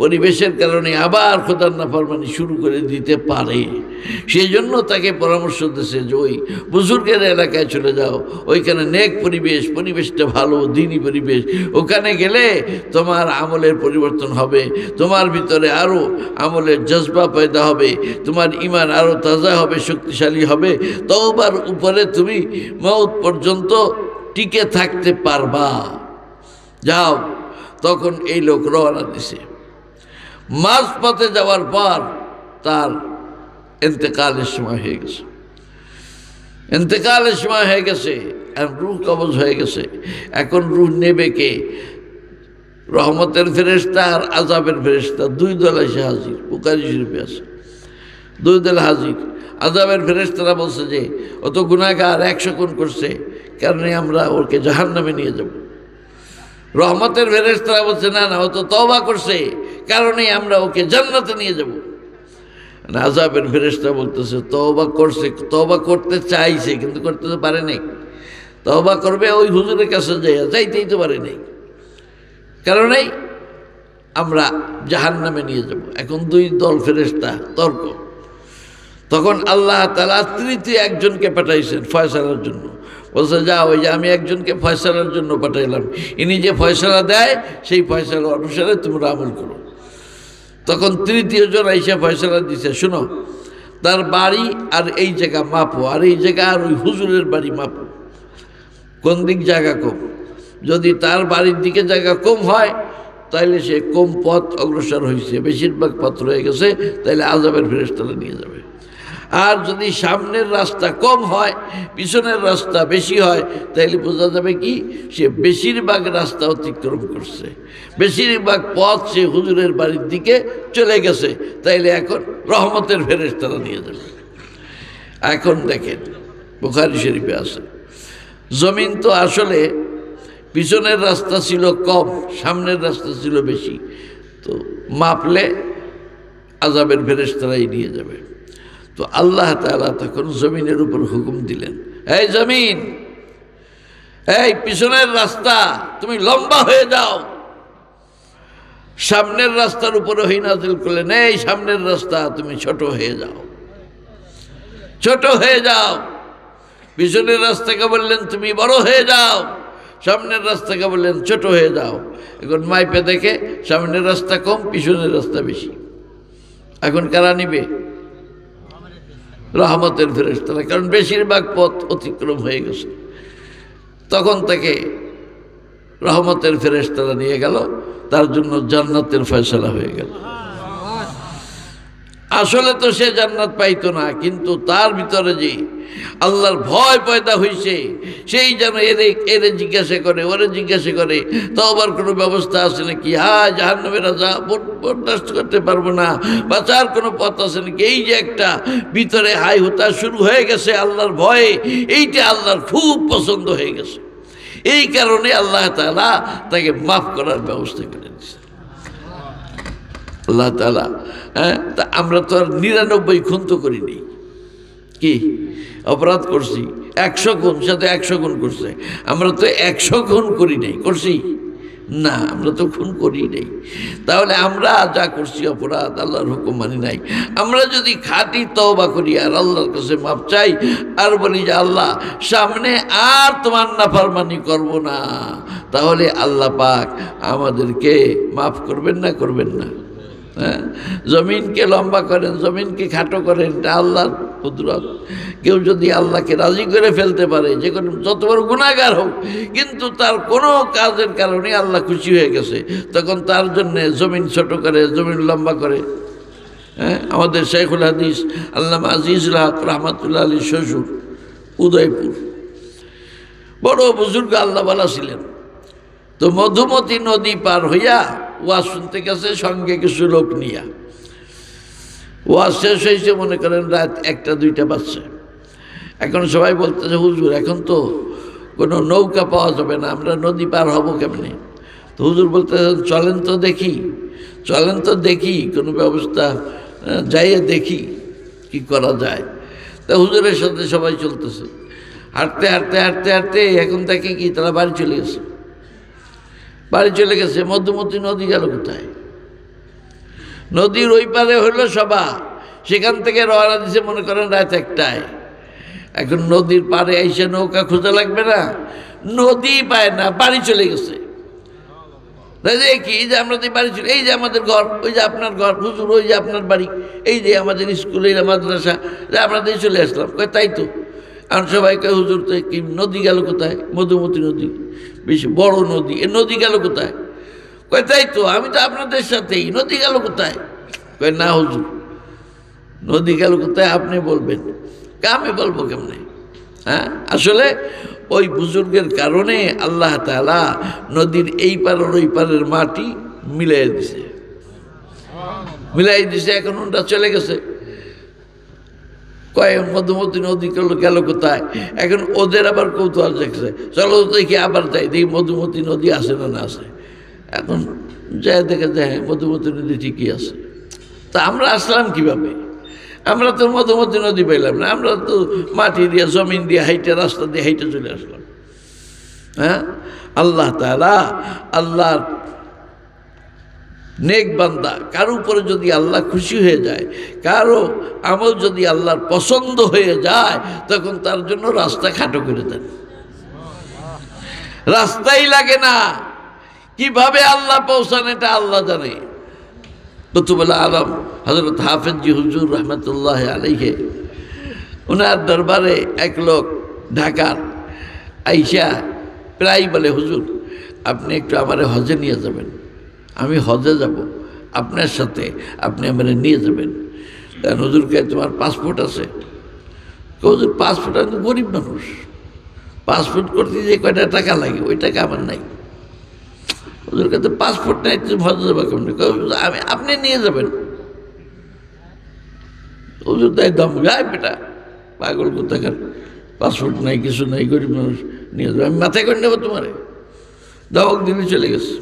পরিবেশের কারণে আবার খোদার নাফরমানি শুরু করে দিতে পারে। সেই জন্য তাকে পরামর্শ দিয়েছে যে ওই বুজুর্গের এলাকায় চলে যাও, ওইখানে নেক পরিবেশ, পরিবেশটা ভালো, দিনী পরিবেশ। ওখানে গেলে তোমার আমলের পরিবর্তন হবে, তোমার ভিতরে আরও আমলের জজবা পয়দা হবে, তোমার ঈমান আরও তাজা হবে, শক্তিশালী হবে, তওবার উপরে তুমি মওত পর্যন্ত টিকে থাকতে পারবা। যাও। তখন এই লোক রওনা দিছে। মাঝপথে যাওয়ার পর তার ইন্তেকালের সময় হয়ে গেছে, ইন্তেকালের সময় হয়ে গেছে, রূহ কবজ হয়ে গেছে। এখন রূহ নেবে কে? রহমতের ফেরেশতা আর আযাবের ফেরেশতা, দুই দল এসে হাজির। বুখারী শরীফে আছে, দুই দল হাজির। আযাবের ফেরেশতারা বলছে যে ও তো গুনাহগার, 100 খুন করছে, কারণে আমরা ওকে জাহান্নামে নিয়ে যাব। রহমতের ফেরেশতারা বলছে না না, ও তো তওবা করছে, কারণে আমরা ওকে জান্নাতে নিয়ে যাব। আযাবের ফেরেশতা বলতেছে তওবা করছে, তওবা করতে চাইছে কিন্তু করতে তো পারে নাই। তওবা করবে ওই হুজুরের কাছে যাইতেই তো পারে নাই, কারণে আমরা জাহান্নামে নিয়ে যাব। এখন দুই দল ফেরেশতা তর্ক। তখন আল্লাহ তাআলা তৃতীয় একজনকে পাঠাইছেন ফয়সালার জন্য। বলছে যাও, ওই যে আমি একজনকে ফয়সালার জন্য পাঠাইলাম, ইনি যে ফয়সালা দেয় সেই ফয়সালা অনুসারে তোমরা আমল করো। তখন তৃতীয় জন আইসা ফয়সালা দিছে, শুনো তার বাড়ি আর এই জায়গা মাপো, আর এই জায়গা আর ওই হুজুরের বাড়ি মাপো, কোন দিক জায়গা কম। যদি তার বাড়ির দিকে জায়গা কম হয় তাইলে সে কম পথ অগ্রসর হয়েছে, বেশিরভাগ পথ রয়ে গেছে, তাইলে আযাবের ফেরেশতারা নিয়ে যাবে। আর যদি সামনের রাস্তা কম হয়, পিছনের রাস্তা বেশি হয়, তাইলে বোঝা যাবে কি সে বেশিরভাগ রাস্তা অতিক্রম করছে, বেশিরভাগ পথ সে হুজুরের বাড়ির দিকে চলে গেছে, তাইলে এখন রহমতের ফেরেশতারা নিয়ে যাবে। এখন দেখেন বুখারী শরীফে আছে, জমিন তো আসলে পিছনের রাস্তা ছিল কম, সামনের রাস্তা ছিল বেশি, তো মাপলে আযাবের ফেরেশতারাই নিয়ে যাবে। তো আল্লাহ তাআলা তখন জমিনের উপর হুকুম দিলেন, এই জমিন, এই পিছনের রাস্তা তুমি লম্বা হয়ে যাও। সামনের রাস্তার উপরে ওহী নাযিল করলেন, এই সামনের রাস্তা তুমি ছোট হয়ে যাও, ছোট হয়ে যাও। পিছনের রাস্তাকে বললেন তুমি বড় হয়ে যাও, সামনের রাস্তাকে বললেন ছোট হয়ে যাও। এখন মাইপে দেখে সামনের রাস্তা কম, পিছনের রাস্তা বেশি। এখন কারা নিবে? রহমতের ফেরেশতারা, কারণ বেশিরভাগ পথ অতিক্রম হয়ে গেছে। তখন তাকে রহমতের ফেরেশতারা নিয়ে গেল, তার জন্য জান্নাতের ফয়সালা হয়ে গেল। আসলে তো সে জান্নাত পাইতো না, কিন্তু তার ভিতরে যে আল্লাহর ভয় পয়দা হয়েছে, সেই যেন এরে জিজ্ঞাসা করে, ওরে জিজ্ঞাসা করে তওবার কোনো ব্যবস্থা আছে নাকি, হ্যাঁ জাহান্নামের আযাব বরদাস্ত করতে পারবো না, বাঁচার কোনো পথ আছে নাকি, এই যে একটা ভিতরে হাই হতা শুরু হয়ে গেছে আল্লাহর ভয়ে, এইটা আল্লাহর খুব পছন্দ হয়ে গেছে। এই কারণে আল্লাহ তাআলা তাকে মাফ করার ব্যবস্থা করে দিয়েছে। আল্লাহ তাআলা, হ্যাঁ, তা আমরা তো আর 99 খুন তো করিনি, কি অপরাধ করছি 100 খুন, সাথে 100 খুন করছে, আমরা তো 100 খুন করি নাই, করছি না, আমরা তো খুন করি নাই। তাহলে আমরা যা করছি অপরাধ, আল্লাহর হুকুম মানি নাই, আমরা যদি খাঁটি তওবা করি আর আল্লাহর কাছে মাপ চাই আর বলি যে আল্লাহ সামনে আর তোমার নাফরমানি করব না, তাহলে আল্লাহ পাক আমাদেরকে মাফ করবেন না, করবেন না? হ্যাঁ, জমিনকে লম্বা করেন, জমিনকে খাটো করেন, এটা আল্লাহর কুদরত। কেউ যদি আল্লাহকে রাজি করে ফেলতে পারে, যে কোনো যত বড় গুনাহগার হোক, কিন্তু তার কোনো কাজের কারণে আল্লাহ খুশি হয়ে গেছে, তখন তার জন্য জমিন ছোট করে, জমিন লম্বা করে। হ্যাঁ, আমাদের শাইখুল হাদিস আল্লামা আজিজুল হক রহমাতুল্লাহ আলীর শ্বশুর উদয়পুর, বড় বুজুর্গ আল্লাহওয়ালা ছিলেন। তো মধুমতি নদী পার হইয়া ওয়াজ শুনতে গেছে, সঙ্গে কিছু লোক নিয়া। ওয়াজ শেষ হয়েছে মনে করেন রাত 1টা-2টা বাজছে। এখন সবাই বলতেছে হুজুর এখন তো কোনো নৌকা পাওয়া যাবে না, আমরা নদী পার হব কেমনে? তো হুজুর বলতেছে চলেন তো দেখি, চলেন তো দেখি কোনো ব্যবস্থা, যাইয়ে দেখি কি করা যায়। তা হুজুরের সাথে সবাই চলতেছে, হাঁটতে হাঁটতে হাঁটতে হাঁটতে এখন দেখে কি তারা বাড়ি চলে গেছে, বাড়ি চলে গেছে। মধুমতি নদী গেল কোথায়? নদীর ওই পারে হইলো সভা, সেখান থেকে রওনা দিছে মনে করেন রাত 1টায়। এখন নদীর পারে এসে নৌকা খোঁজা লাগবে না, নদী পায় না, বাড়ি চলে গেছে। কি এই যে আমরা বাড়ি চলে, এই যে আমাদের ঘর, ওই যে আপনার ঘর হুজুর, ওই যে আপনার বাড়ি, এই যে আমাদের স্কুল, এই মাদ্রাসা, যে আমরা দিয়ে চলে আসলাম। কয় তাই তো। আর সবাই কয় হুজুর তো কি নদী গেল কোথায়? মধুমতি নদী, বেশি বড় নদী, এ নদী গেল কোথায়? কয় তাই তো, আমি তো আপনাদের সাথেই, নদী গেল কোথায়? কয় না হুজুর, নদী গেল কোথায় আপনি বলবেন, আমি বলবো কেমনে? হ্যাঁ, আসলে ওই বুজুর্গের কারণে আল্লাহ তাআলা নদীর এই পার ওই পারের মাটি মিলাই দিছে, মিলাই দিছে। এখন ওটা চলে গেছে। কয় মধুমতি নদী গেল কোথায়? এখন ওদের আবার কৌতূহল দেখছে, চলো দেখি আবার যাই, দেখি মধুমতি নদী আছে না না আছে। এখন যাই দেখে যায় মধুমতি নদী ঠিকই আছে। তা আমরা আসলাম কিভাবে? আমরা তো মধুমতি নদী পাইলাম না, আমরা তো মাটি দিয়ে জমিন দিয়ে হাইটে, রাস্তা দিয়ে হাইটে চলে আসলাম। হ্যাঁ, আল্লাহ তাআলা, আল্লাহর নেক বান্দা, কারো উপরে যদি আল্লাহ খুশি হয়ে যায়, কারো আমল যদি আল্লাহর পছন্দ হয়ে যায়, তখন তার জন্য রাস্তা খাটো করে দেন। রাস্তাই লাগে না। কিভাবে আল্লাহ পৌঁছান এটা আল্লাহ জানে। কুতুবুল আলম হযরত হাফেজ জি হুজুর রহমতুল্লাহ আলাইহি, ওনার দরবারে এক লোক ঢাকার আইসা প্রায় বলে, হুজুর আপনি একটু আমারে হজে নিয়ে যাবেন, আমি হজে যাব, আপনার সাথে আপনি আমারে নিয়ে যাবেন। হুজুরকে তোমার পাসপোর্ট আছে? হুজুর পাসপোর্ট, আমি তো গরিব মানুষ, পাসপোর্ট করতে যে কয়টা টাকা লাগে ওই টাকা আমার নাই। হুজুর কাছে পাসপোর্ট নাই, তুমি হজে যাবে কেমন? আমি আপনি নিয়ে যাবেন। হুজুর তাই দম গায়, বেটা পাগল কোথাকার, পাসপোর্ট নাই, কিছু নাই, গরিব মানুষ, নিয়ে যাবে, আমি মাথায় করে নেবো তোমারে। দমক দিনে চলে গেছে।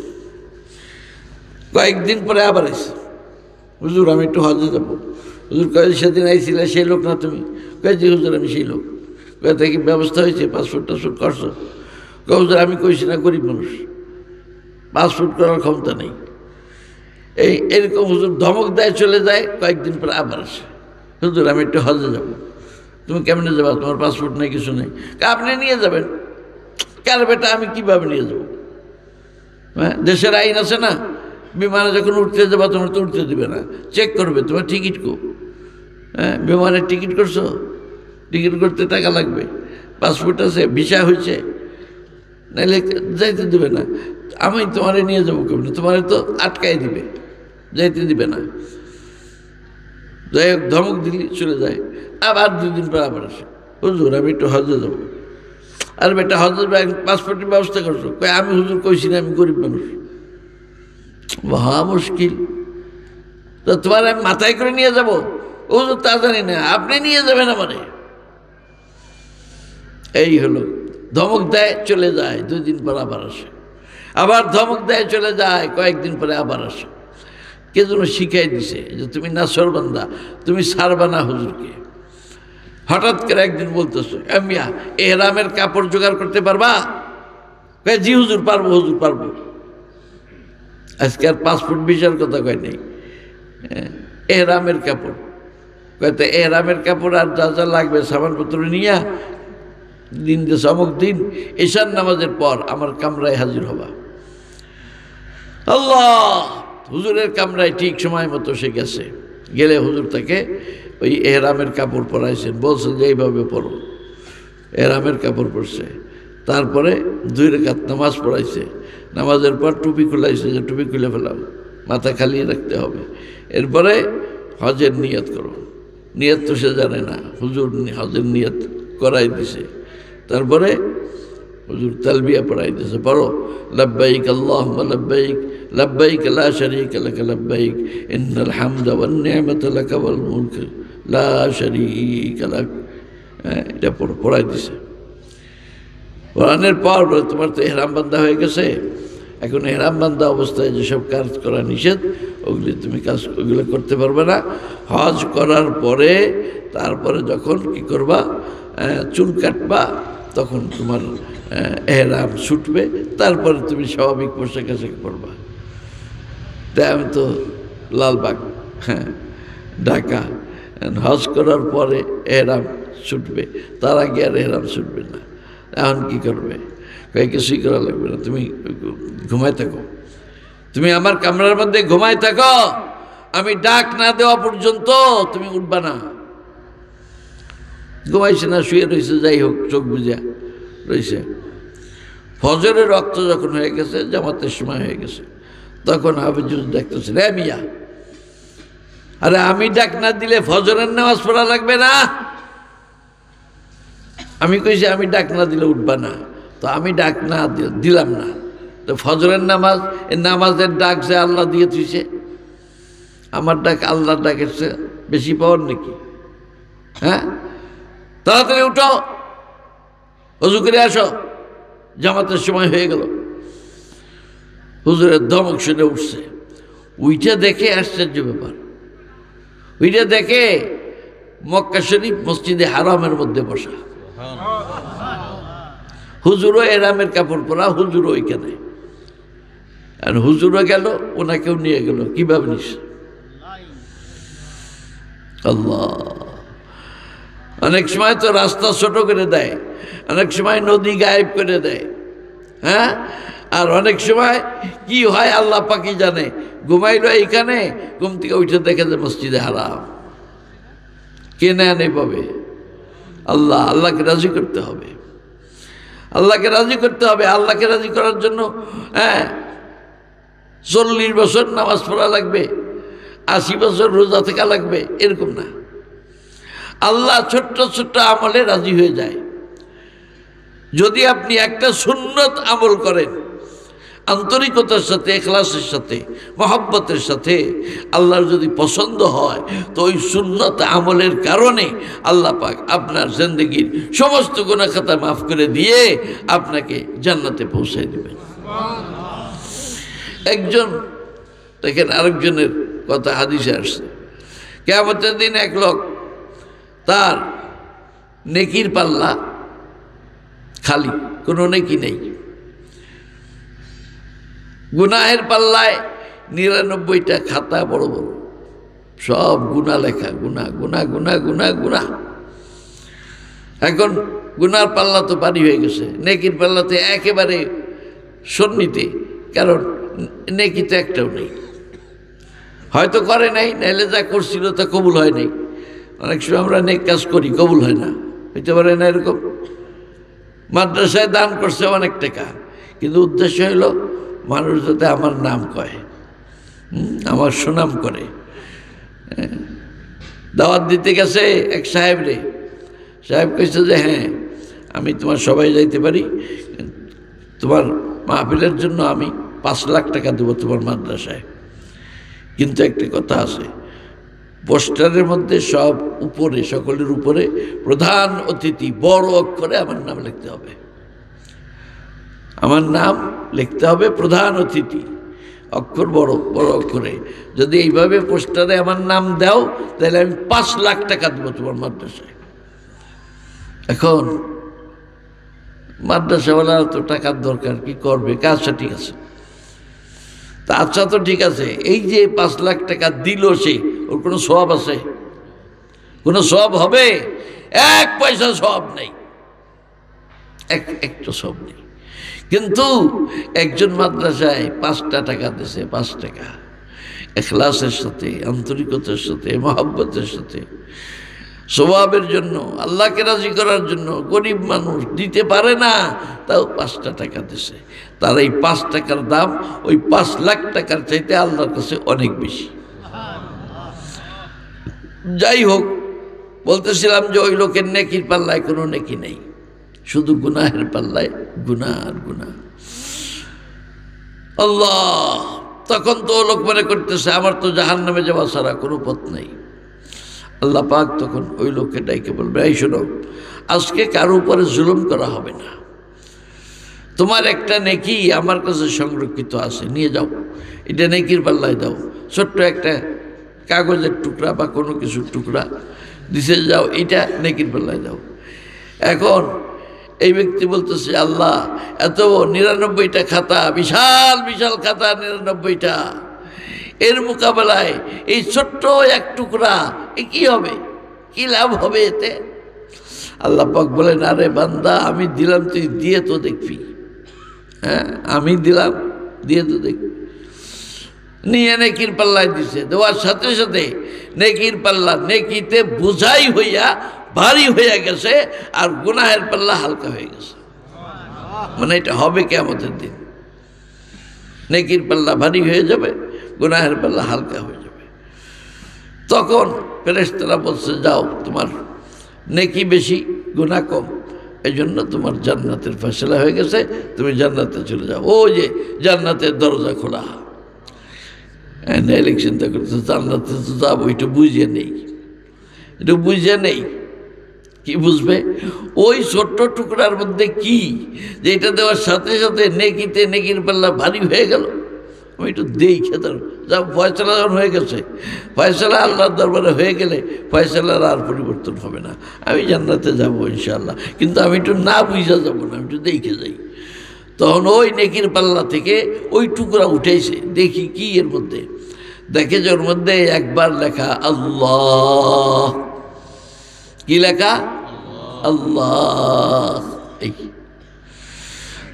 কয়েকদিন পরে আবার এসে, হুজুর আমি একটু হজে যাবো। হুজুর কয়ে সেদিন আইছিলে সেই লোক না তুমি? কয়ে জি হুজুর আমি সেই লোক। কয়ে থেকে ব্যবস্থা হয়েছে, পাসপোর্ট টাসপোর্ট করছো? কয়ে হুজুর আমি কইছি না গরিব মানুষ, পাসপোর্ট করার ক্ষমতা নেই। এরকম হুজুর ধমক দেয়, চলে যায়। কয়েকদিন পরে আবার আসে, হুজুর আমি একটু হজে যাবো। তুমি কেমনে যাবা? তোমার পাসপোর্ট নেই, কিছু নেই। আপনি নিয়ে যাবেন। কার বেটা, আমি কিভাবে নিয়ে যাবো? হ্যাঁ, দেশের আইন আছে না, বিমানে যখন উঠতে যাবা তোমার তো উঠতে দেবে না, চেক করবে তোমার টিকিট কো। হ্যাঁ, বিমানের টিকিট করছো? টিকিট করতে টাকা লাগবে। পাসপোর্ট আছে, ভিসা হয়েছে, নাহলে যাইতে দেবে না। আমি তোমারে নিয়ে যাবো কেমন? তোমারে তো আটকাই দিবে, যাইতে দিবে না। যাই হোক, ধমক দিলি চলে যায়। আবার 2 দিন পর আবার আসে, হুজুর আমি একটু হজে যাবো। আর বেটা হজের পাসপোর্টের ব্যবস্থা করছো? কই আমি হুজুর কইছি না আমি গরিব মানুষ। মহা মুশকিল। তো তোমার আমি মাথায় করে নিয়ে যাবো? হুজুর তা জানি না, আপনি নিয়ে যাবেন আমারে। এই হলো, ধমক দেয় চলে যায়, 2 দিন পর আবার আসে। আবার ধমক দেয় চলে যায়, কয়েকদিন পরে আবার আসে। কে যেন শিখাই দিছে যে তুমি নাছরবান্দা, তুমি ছাড়বা না হুজুরকে। হঠাৎ করে একদিন বলতেছে, মিয়া এহরামের কাপড় জোগাড় করতে পারবা? জি হুজুর পারবো, হুজুর পারবো। আজকে আর পাসপোর্ট ভিসার কথা কয় নেই, এহরামের কাপড়। কয়তো এহরামের কাপড় আর যা যা লাগবে সামানপত্র নিয়া দিন যে চমক দিন ঈশান নামাজের পর আমার কামরায় হাজির হবা। আল্লাহ, হুজুরের কামরায় ঠিক সময় মতো সে গেছে। গেলে হুজুর তাকে ওই এহরামের কাপড় পরাইছেন, বলছেন যে এইভাবে পরো। এহরামের কাপড় পরছে, তারপরে 2 রাকাত নামাজ পড়াইছে। নামাজের পর টুপি খুলাইছে, যে টুপি খুলে ফেলাও, মাথা খালি রাখতে হবে। এরপরে হজের নিয়ত করো। নিয়ত তো সে জানে না, হুজুর হজের নিয়ত করাই দিছে। তারপরে হুজুর তালবিয়া পড়াই দিছে, পড়ো লব্বাইক আল্লাহুম্মা লব্বাইক লব্বাইক লা শারীকা লাক লব্বাইক ইন্নাল হামদা ওয়ান নি'মাতা লাক ওয়াল মুলক লা শারীকা লাক। এটা পড়াই দিছে। পড়ানোর পর তোমার তো এহরাম বান্ধা হয়ে গেছে, এখন এহরাম বান্ধা অবস্থায় যেসব কাজ করা নিষেধ ওগুলি তুমি ওগুলো করতে পারবে না। হজ করার পরে তারপরে যখন কি করবা, চুল কাটবা, তখন তোমার এহরাম ছুটবে, তারপরে তুমি স্বাভাবিক পোশাক আশাক পরবা। তাই আমি তো লালবাগ, ঢাকা, হজ করার পরে এহরাম ছুটবে, তার আগে আর এহরাম ছুটবে না। এখন কি করবে? কিছুই করা লাগবে না, তুমি ঘুমায় থাকো, তুমি আমার কামরার মধ্যে ঘুমায় থাকো, আমি ডাক না দেওয়া পর্যন্ত তুমি উঠবা না। ঘুমাইছে না, শুয়ে রয়েছে, যাই হোক চোখ বুঝা রয়েছে। ফজরের রক্ত যখন হয়ে গেছে, জামাতের সময় হয়ে গেছে, তখন হাফিজুর দেখতেছে, রে মিয়া, আরে আমি ডাক না দিলে ফজরের নামাজ পড়া লাগবে না? আমি কইছি আমি ডাক না দিলে উঠবা না, তো আমি ডাক না দিলাম না, তো ফজরের নামাজ, এই নামাজের ডাক যে আল্লাহ দিয়ে দিয়েছে, আমার ডাক আল্লাহর ডাকের চেয়ে বেশি পাওয়ার নাকি? হ্যাঁ, তাড়াতাড়ি উঠো, অজু করে আসো, জামাতের সময় হয়ে গেল। হুজুরের ধমক শুনে উঠছে, উইটা দেখে আশ্চর্য ব্যাপার, ওইটা দেখে মক্কা শরীফ মসজিদে হারামের মধ্যে বসা, হুজুরও এহরামের কাপড় পরা, হুজুরও ওইখানে, আর হুজুরও গেল, ওনাকেও নিয়ে গেল। কিভাবে নিস? আল্লাহ, অনেক সময় তো রাস্তা ছোট করে দেয়, অনেক সময় নদী গায়েব করে দেয়, হ্যাঁ, আর অনেক সময় কি হয় আল্লাহ পাকই জানে, ঘুমাইলো এইখানে, ঘুম থেকে উঠে দেখে যে মসজিদে হারাম। কে নেন এইভাবে? আল্লাহ। আল্লাহকে রাজি করতে হবে, আল্লাহকে রাজি করতে হবে। আল্লাহকে রাজি করার জন্য 40 বছর নামাজ পড়া লাগবে, 80 বছর রোজা থাকা লাগবে, এরকম না। আল্লাহ ছোট্ট ছোট্ট আমলে রাজি হয়ে যায়। যদি আপনি একটা সুন্নত আমল করেন আন্তরিকতার সাথে, ইখলাসের সাথে, মহব্বতের সাথে, আল্লাহর যদি পছন্দ হয় তো ওই সুন্নত আমলের কারণে আল্লাহ পাক আপনার জিন্দেগির সমস্ত গুনাহ খাতা মাফ করে দিয়ে আপনাকে জান্নাতে পৌঁছে দেবেন। একজন দেখেন, আরেকজনের কথা হাদিসে আসছে, কিয়ামতের দিন এক লোক, তার নেকির পাল্লা খালি, কোনো নেকি নেই। গুনাহের পাল্লায় 99টা খাতা বড় বড়, সব গুনাহ লেখা, গুনাহ গুনাহ গুনাহ গুনাহ গুনাহ। এখন গুনার পাল্লা তো ভারী হয়ে গেছে, নেকির পাল্লাতে একেবারে সন্নিতে, কারণ নেকি তো একটাও নেই। হয়তো করে নাই, নাইলে যা করছিল তা কবুল হয় নাই। অনেক সময় আমরা নেক কাজ করি, কবুল হয় না, হইতে পারে না এরকম। মাদ্রাসায় দান করছে অনেক টাকা, কিন্তু উদ্দেশ্য হইল মানুষ যাতে আমার নাম কয়, আমার সুনাম করে। দাওয়াত দিতে গেছে এক সাহেবরে, সাহেব কইছে যে হ্যাঁ আমি তোমার সবাই যাইতে পারি, তোমার মাহফিলের জন্য আমি 5 লাখ টাকা দেবো তোমার মাদ্রাসায়, কিন্তু একটা কথা আছে, পোস্টারের মধ্যে সব উপরে, সকলের উপরে প্রধান অতিথি বড় অক্ষরে আমার নাম লিখতে হবে, আমার নাম লিখতে হবে প্রধান অতিথি, অক্ষর বড় বড় অক্ষরে। যদি এইভাবে পোস্টারে আমার নাম দাও তাহলে আমি 5 লাখ টাকা দেবো তোমার মাদ্রাসায়। এখন মাদ্রাসাওয়ালা তো টাকার দরকার, কি করবে? কাজটা ঠিক আছে, তা আচ্ছা তো ঠিক আছে, এই যে 5 লাখ টাকা দিল সে, ওর কোনো সওয়াব আছে? কোনো সওয়াব হবে? 1 পয়সা সওয়াব নেই, একটা সওয়াব নেই। কিন্তু একজন মাদ্রাসায় 5টা টাকা দিছে, 5 টাকা, ইখলাসের সাথে, আন্তরিকতার সাথে, মহব্বতের সাথে, সওয়াবের জন্য, আল্লাহকে রাজি করার জন্য। গরিব মানুষ দিতে পারে না, তাও 5টা টাকা দিছে। তার এই 5 টাকার দাম ওই 5 লাখ টাকার চাইতে আল্লাহর কাছে অনেক বেশি। যাই হোক, বলতেছিলাম যে ওই লোকের নেকির পাল্লায় কোনো নেকি নেই, শুধু গুনাহের পাল্লায় গুনাহ আর গুনাহ। আল্লাহ, তখন তো ও লোক মনে করতেছে আমার তো জাহান্নামে যাওয়া ছাড়া কোনো পথ নেই। আল্লাহ পাক তখন ওই লোককে ডাইকে বলবে, এই শোনো, আজকে কারো উপরে জুলুম করা হবে না, তোমার একটা নেকি আমার কাছে সংরক্ষিত আছে, নিয়ে যাও, এটা নেকির পাল্লায় দাও। ছোট্ট একটা কাগজের টুকরা বা কোনো কিছুর টুকরা দিছে, যাও, এটা নেকির পাল্লায় দাও। এখন এই ব্যক্তি বলতেছে, আল্লাহ, এত 99টা খাতা, বিশাল বিশাল খাতা 99টা, এর মোকাবেলায় এই ছোট্ট এক টুকরা, এ কি হবে? কি লাভ হবে এতে? আল্লাহ পাক বলেন, আরে বান্দা, আমি দিলাম, তুই দিয়ে তো দেখবি। হ্যাঁ, আমি দিলাম, দিয়ে তো দেখবি। নিয়ে নেকির পাল্লায় দিছে, দেওয়ার সাথে সাথে নেকির পাল্লা নেকিতে বোঝাই হইয়া ভারী হইয়া গেছে, আর গুনাহের পাল্লা হালকা হয়ে গেছে। মানে এটা হবে কিয়ামতের দিন, নেকির পাল্লা ভারী হয়ে যাবে, গুনাহের পাল্লা হালকা হয়ে যাবে। তখন ফেরেশতারা বলছে, যাও, তোমার নেকি বেশি, গুনাহ কম, এই জন্য তোমার জান্নাতের ফয়সালা হয়ে গেছে, তুমি জান্নাতে চলে যাও। ও যে জান্নাতের দরজা খোলা। নাইলে চিন্তা করতে, জান্নাতে তো যাবো, এটা বুঝিয়ে নেই, এটা বুঝিয়ে নেই। কি বুঝবে? ওই ছোট্ট টুকরার মধ্যে কি, যে এটা দেওয়ার সাথে সাথে নেকিতে নেকির পাল্লা ভারী হয়ে গেল। আমি একটু দেই খেতাম, যা ফয়সালা যখন হয়ে গেছে, ফয়সালা আল্লাহর দরবারে হয়ে গেলে ফয়সালার আর পরিবর্তন হবে না। আমি জান্নাতে যাবো ইনশাআল্লাহ, কিন্তু আমি একটু না বুঝা যাবো না, আমি একটু দেখে যাই। তখন ওই নেকির পাল্লা থেকে ওই টুকরা উঠেছে, দেখি কি এর মধ্যে। দেখে যে ওর মধ্যে একবার লেখা আল্লাহ। কি লেখা? আল্লাহ।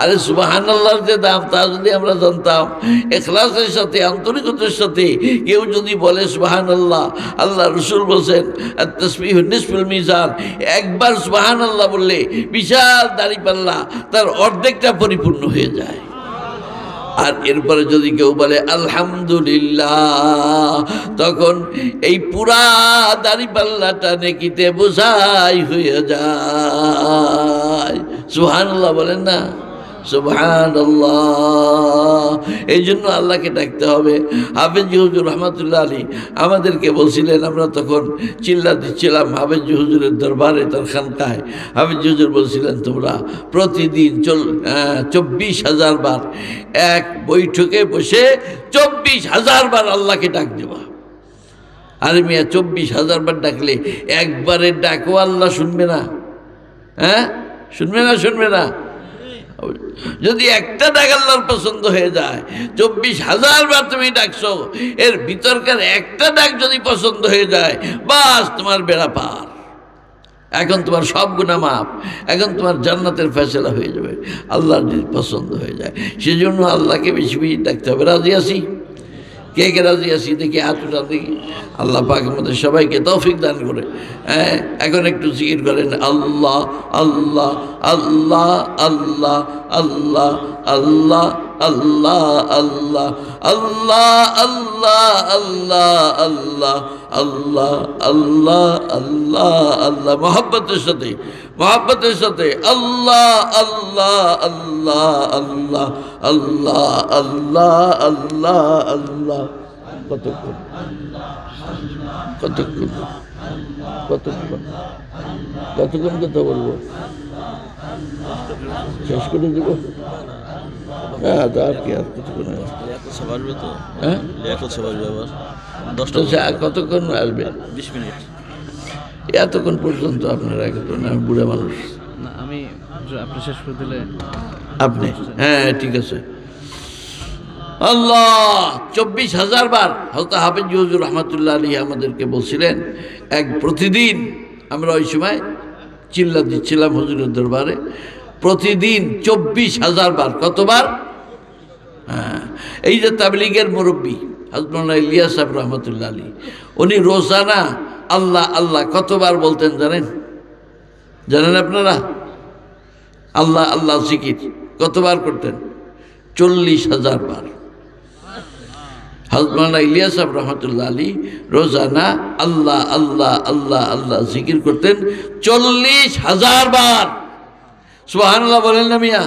আরে সুবহানাল্লাহর যে দাম তা যদি আমরা জানতাম, ইখলাসের সাথে আন্তরিকতার সাথে কেউ যদি বলে সুবহানাল্লাহ, আল্লাহ রসুল বলছেন আত-তাসবিহু নিসফুল মিজান, একবার সুবহানাল্লাহ বললে বিশাল দাড়িপাল্লা তার অর্ধেকটা পরিপূর্ণ হয়ে যায়। আর এরপরে যদি কেউ বলে আলহামদুলিল্লাহ, তখন এই পুরা দাড়িপাল্লাটা নেকিতে বোঝাই হয়ে যায়। সুবহানাল্লাহ বলেন না? সুবহানাল্লাহ। এই জন্য আল্লাহকে ডাকতে হবে। হাফেজ হুজুর রহমাতুল্লাহ আলী আমাদেরকে বলছিলেন, আমরা তখন চিল্লা দিচ্ছিলাম হাফেজ হুজুরের দরবারে, তার খানকায়। হাফেজ হুজুর বলছিলেন, তোমরা প্রতিদিন 24,000 বার এক বৈঠকে বসে 24,000 বার আল্লাহকে ডাক দেবা। আরে মিয়া, 24,000 বার ডাকলে একবারে ডাকো আল্লাহ শুনবে না? হ্যাঁ, শুনবে না? শুনবে না? যদি একটা ডাক আল্লাহর পছন্দ হয়ে যায়, 24,000 বার তুমি ডাকছো, এর ভিতরকার একটা ডাক যদি পছন্দ হয়ে যায়, বাস তোমার বেড়া পার। এখন তোমার সব গুনাহ মাফ, এখন তোমার জান্নাতের ফয়সালা হয়ে যাবে, আল্লাহর যদি পছন্দ হয়ে যায়। সেজন্য আল্লাহকে বেশি বেশি ডাকতে হবে। রাজি আছি? কে কে রাজি আছি দেখি হাত উঠান দেখি। আল্লাহ পাক আমাদের সবাইকে তৌফিক দান করে। হ্যাঁ, এখন একটু জিকির করেন আল্লাহ আল্লাহ আল্লাহ আল্লাহ আল্লাহ আল্লাহ আল্লাহ আল্লাহ আল্লাহ আল্লাহ আল্লাহ আল্লাহ আল্লাহ আল্লাহ আল্লাহ আল্লাহ। মহব্বতের সাথে, মহব্বতের সাথে আল্লাহ আল্লাহ আল্লাহ আল্লাহ আল্লাহ আল্লাহ আল্লাহ আল্লাহ। কতক্ষণ কতক্ষণ কতক্ষণ কতক্ষণ কথা বলবো? শেষ করে দেবো? হ্যাঁ, আর কি, আর কতক্ষণ? হ্যাঁ, কতক্ষণ আসবে? 20 মিনিট। এতক্ষণ পর্যন্ত আপনারা এখন, আমি বুড়া মানুষ। না, আমি আপনি শেষ করে দিলে আপনি, হ্যাঁ ঠিক আছে। আল্লাহ 24,000 বার হযরত হাফেজ হুজুর রহমাতুল্লাহ আলাইহি আমাদেরকে বলছিলেন। প্রতিদিন আমরা ওই সময় চিল্লা দিচ্ছিলাম হুজুরের দরবারে, প্রতিদিন 24,000 বার। কতবার? হ্যাঁ, এই যে তাবলীগের মুরব্বী হযরত মাওলানা ইলিয়াস সাহেব রহমাতুল্লাহ আলাইহি, উনি রোজানা আল্লাহ আল্লাহ কতবার বলতেন জানেন? জানেন আপনারা? আল্লাহ আল্লাহ জিকির কতবার করতেন? 40,000 বার। হযরত মাওলানা ইলিয়াস সাহেব রহমাতুল্লাহ আলাইহি রোজানা আল্লাহ আল্লাহ আল্লাহ আল্লাহ জিকির করতেন 40,000 বার। সুবহানাল্লাহ বলেন না মিয়া?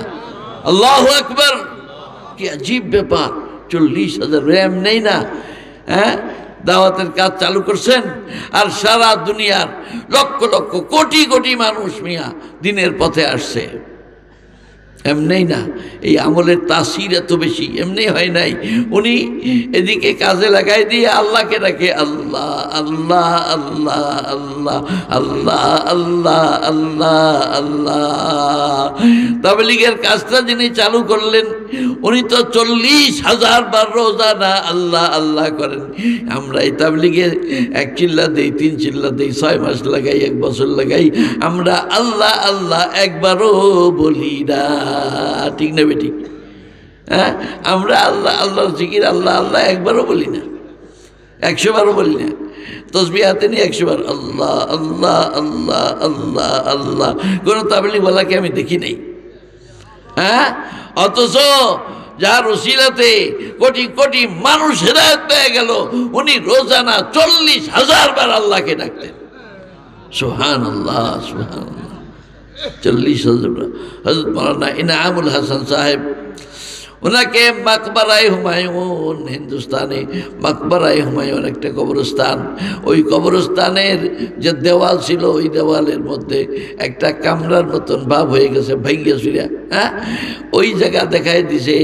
আল্লাহু আকবার। কি আজীব ব্যাপার! 40,000 র্যাম নেই না? হ্যাঁ, দাওয়াতের কাজ চালু করছেন, আর সারা দুনিয়ার লক্ষ লক্ষ কোটি কোটি মানুষ মিয়া দিনের পথে আসছে। এমনি না, এই আমলের তাসির এত বেশি এমনি হয় নাই। উনি এদিকে কাজে লাগাই দিয়ে আল্লাহকে ডাকে আল্লাহ আল্লাহ আল্লাহ আল্লাহ আল্লাহ আল্লাহ আল্লাহ আল্লাহ। তাবলীগের কাজটা যিনি চালু করলেন, উনি তো 40,000 বার রোজানা আল্লাহ আল্লাহ করেন। আমরা এই তাবলীগে 1 চিল্লা দেই, 3 চিল্লা দেই, 6 মাস লাগাই, 1 বছর লাগাই, আমরা আল্লাহ আল্লাহ একবারও বলি না। ঠিক না বেঠিক? হ্যাঁ, আমরা আল্লাহ আল্লাহর জিকির আল্লাহ আল্লাহ একবারও বলি না, 100 বারও বলি না। তসবিহ হাতে নিয়ে 100 বার আল্লাহ আল্লাহ আল্লাহ আল্লাহ আল্লাহ কোনো তাবলীগওয়ালাকে আমি দেখি নাই। হ্যাঁ, অথচ যার ওসিলাতে কোটি কোটি মানুষ হেদায়েত পেয়ে গেল, উনি রোজানা 40,000 বার আল্লাহকে ডাকতেন। সুবহানাল্লাহ সুবহানাল্লাহ। 40,000 বার। হযরত মাওলানা ইনামুল হাসান সাহেব, ওনাকে মাকবারায়ে হুমায়ুন, হিন্দুস্তানে মাকবারায়ে হুমায়ুন একটা কবরস্থান, ওই কবরস্থানের যে দেওয়াল ছিল, ওই দেওয়ালের মধ্যে একটা কামরার মতন ভাব হয়ে গেছে, ভাঙ্গিয়া চুরিয়া। হ্যাঁ, ওই জায়গা দেখাই দিছে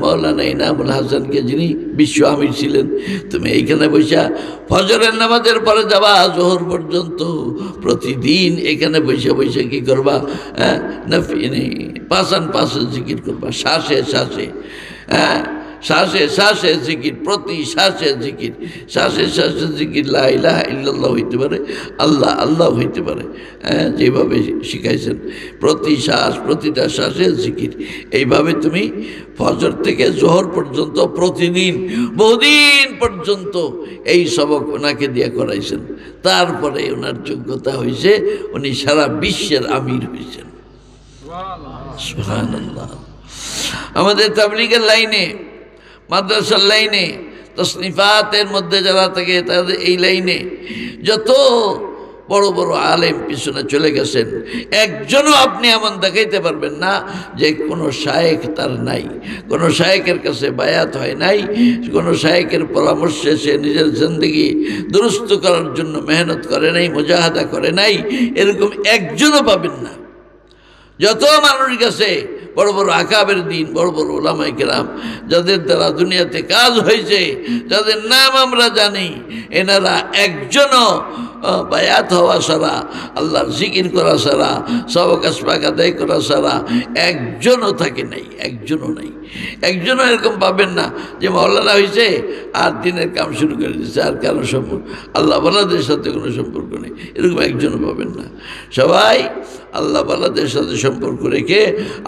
মাওলানা ইনামুল হাসানকে, যিনি বিশ্ব আমির ছিলেন, তুমি এইখানে বসা ফজরের নামাজের পরে যাবা জোহর পর্যন্ত, প্রতিদিন এখানে বসে বসে কি করবা? হ্যাঁ, পাশান পাশে জিকির করবা, শ্বাসে শ্বাসে। হ্যাঁ, শ্বাসে শ্বাসে জিকির, প্রতি শ্বাসে জিকির, শ্বাসে শ্বাসে জিকির, লা ইলাহা ইল্লাল্লাহ হইতে পারে, আল্লাহ আল্লাহ হইতে পারে, হ্যাঁ, যেভাবে শিখাইছেন প্রতি শ্বাস প্রতিটা শ্বাসে জিকির। এইভাবে তুমি ফজর থেকে জোহর পর্যন্ত প্রতিদিন বহুদিন পর্যন্ত এই সবক ওনাকে দিয়ে করাইছেন। তারপরে ওনার যোগ্যতা হয়েছে, উনি সারা বিশ্বের আমির হয়েছেন। সুবহানাল্লাহ। আমাদের তাবলীগের লাইনে, মাদ্রাসার লাইনে, তাসনিফাতের মধ্যে যারা থাকে তাদের এই লাইনে যত বড় বড় আলেম পিছনে চলে গেছেন, একজনও আপনি এমন দেখাইতে পারবেন না যে কোনো শায়েখ তার নাই, কোনো শায়েখের কাছে বায়াত হয় নাই, কোনো শায়েখের পরামর্শে সে নিজের জিন্দেগি দুরুস্ত করার জন্য মেহনত করে নাই, মুজাহাদা করে নাই, এরকম একজনও পাবেন না। যত মানুষের কাছে বড় বড় আকাবের দিন, বড় বড় ওলামায়ে কেরাম, যাদের দ্বারা দুনিয়াতে কাজ হয়েছে, যাদের নাম আমরা জানি, এনারা একজনও বায়াত হওয়া ছাড়া, আল্লাহর জিকির করা ছাড়া, সবক আসবাক আদায় করা ছাড়া একজনও থাকে নাই, একজনও নাই। একজনও এরকম পাবেন না যে মাওলানা হয়েছে আর দিনের কাম শুরু করে দিচ্ছে, আর কারো সম্পর্ক আল্লাহ বালাদের সাথে কোনো সম্পর্ক নেই, এরকম একজনও পাবেন না। সবাই আল্লাহ বালাদের সাথে সম্পর্ক রেখে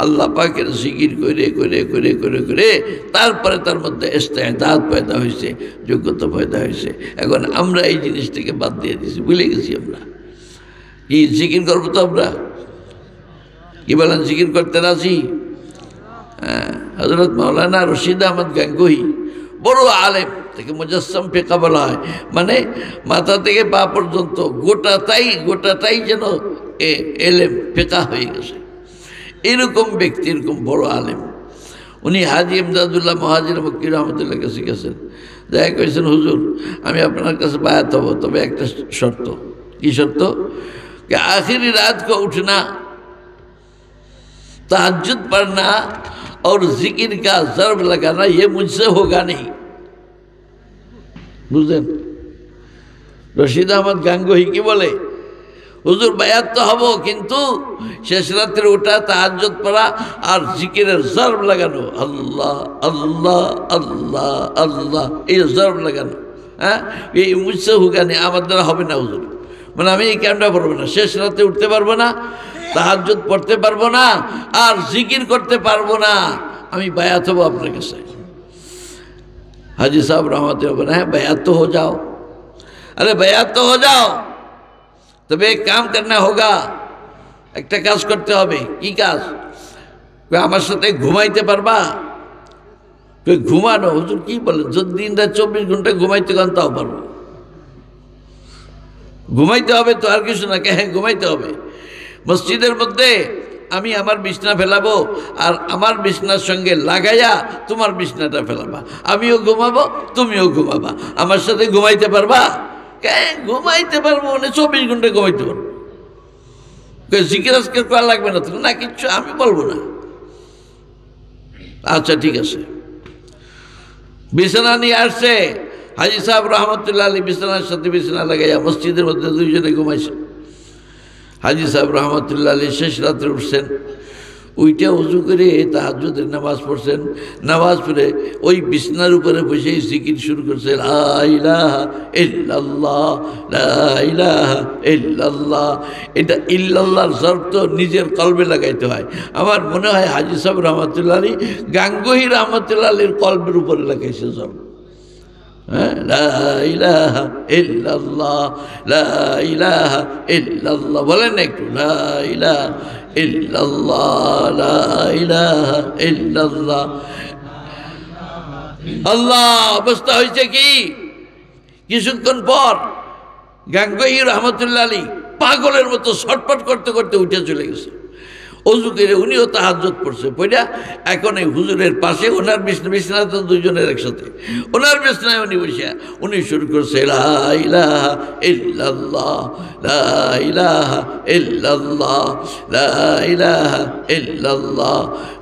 আল্লাহ পাকের জিকির করে করে করে করে করে তারপরে তার মধ্যে ইস্তেদাদ পয়দা হয়েছে, যোগ্যতা পয়দা হয়েছে। এখন আমরা এই জিনিসটাকে বাদ দিয়ে দিয়েছি, ভুলে গেছি। আমরা কি জিকির করবো তো আমরা, কি বলেন, জিকির করতে রাজি? হ্যাঁ, হযরত মাওলানা রশিদ আহমদ গাঙ্গুহি বড় আলেম, তাকে মুজাসসাম ফিকা বলা হয়, মানে মাথা থেকে পা পর্যন্ত গোটাটাই যেন এলেম ফিকা হয়ে গেছে। এরকম ব্যক্তি, এরকম বড় আলেম, উনি হাজি ইমদাদুল্লাহ মহাজির মক্কি রহমতুল্লাহ কাছে গেছেন, দেখা করেছেন, হুজুর আমি আপনার কাছে বায়াত হব, তবে একটা শর্ত। কি শর্ত? कि आखिरी रात को उठना, तहज्जुद पढ़ना और जिक्र का ज़र्ब लगाना, ये मुझसे होगा नहीं। बुझलेন? রশিদ আহমদ গাঙ্গুহি কি বলে, হুজুর বায়াত তো হব, কিন্তু শেষ রাত্রে ওঠা, তাহাজ্জুদ পড়া আর জিকিরের জর্ব লাগানো, আল্লাহ আল্লাহ আল্লাহ আল্লাহ, এই জর্ব লাগানো, হ্যাঁ, এই মুঝসে হোগা নেই, আমার দ্বারা হবে না হুজুর। মানে আমি এই কামটা করবো না, শেষ রাতে উঠতে পারবো না, তাহাজ্জুদ পড়তে পারবো না, আর জিকির করতে পারবো না, আমি বায়াত হবো আপনার কাছে। हाजी साहब रहमत बना है, बयात तो हो जाओ। अरे बयात तो हो जाओ, तब एक काम करना होगा, एक काज करते होबे। की काज? আমার সাথে ঘুমাইতে পারবা? ঘুমানো, হুজুর কি বলে, যদি দিন রাত 24 ঘন্টা ঘুমাইতে গান তাও পারবো। ঘুমাইতে হবে তো, আর কিছু না, হ্যাঁ ঘুমাইতে হবে। মসজিদের মধ্যে আমি আমার বিছনা ফেলাবো, আর আমার বিছনার সঙ্গে লাগাইয়া তোমার বিছনাটা ফেলাবা, আমিও ঘুমাবো তুমিও ঘুমাবা, আমার সাথে ঘুমাইতে পারবা? ঘুমাইতে পারবো মানে 24 ঘন্টা ঘুমাইতে পারবো। জিকির আজকের করা লাগবে না তো, না কিচ্ছু আমি বলবো না। আচ্ছা ঠিক আছে। বিছানা নিয়ে আসছে হাজি সাহেব রহমতুল্লাহ আলী, বিছানার সাথে বিছানা লাগাইয়া মসজিদের মধ্যে দুইজনে ঘুমাইছে। হাজি সাহেব রহমতুল্লাহ আলী শেষ রাত্রে উঠছেন, ওইটা উজু করে তাহাজ্জুদের নামাজ পড়ছেন, নামাজ পড়ে ওই বিছনার উপরে বসেই জিকির শুরু করছে, লা ইলাহা ইল্লাল্লাহ লা ইলাহা ইল্লাল্লাহ। এটা ইল্লাল্লাহর শর্ত নিজের কলবে লাগাইতে হয়। আমার মনে হয় হাজি সাহেব রহমতুল্লাহ আলী গাঙ্গুহি রহমতুল্লাহ আলীর কলবের উপরে লাগাইছে সব। লা ইলাহা ইল্লাল্লাহ লা ইলাহা ইল্লাল্লাহ বলেন একটু, লা ইলাহা ইল্লাল্লাহ লা ইলাহা ইল্লাল্লাহ। আল্লাহ, অবস্থা হয়েছে কি, কিছুক্ষণ পর গাঙ্গুহি রহমতুল্লাহ আলী পাগলের মতো ছটফট করতে করতে উঠে চলে গেছে। অজু করে উনিও তাহাজ্জুদ পড়ছে, পড়া এখন এই হুজুরের পাশে ওনার বিছনা তো দুজনের একসাথে, ওনার বিছনায় উনি বসে উনি শুরু করছে, লা ইলাহা ইল্লাল্লাহ লা ইলাহা ইল্লাল্লাহ লা ইলাহা ইল্লাল্লাহ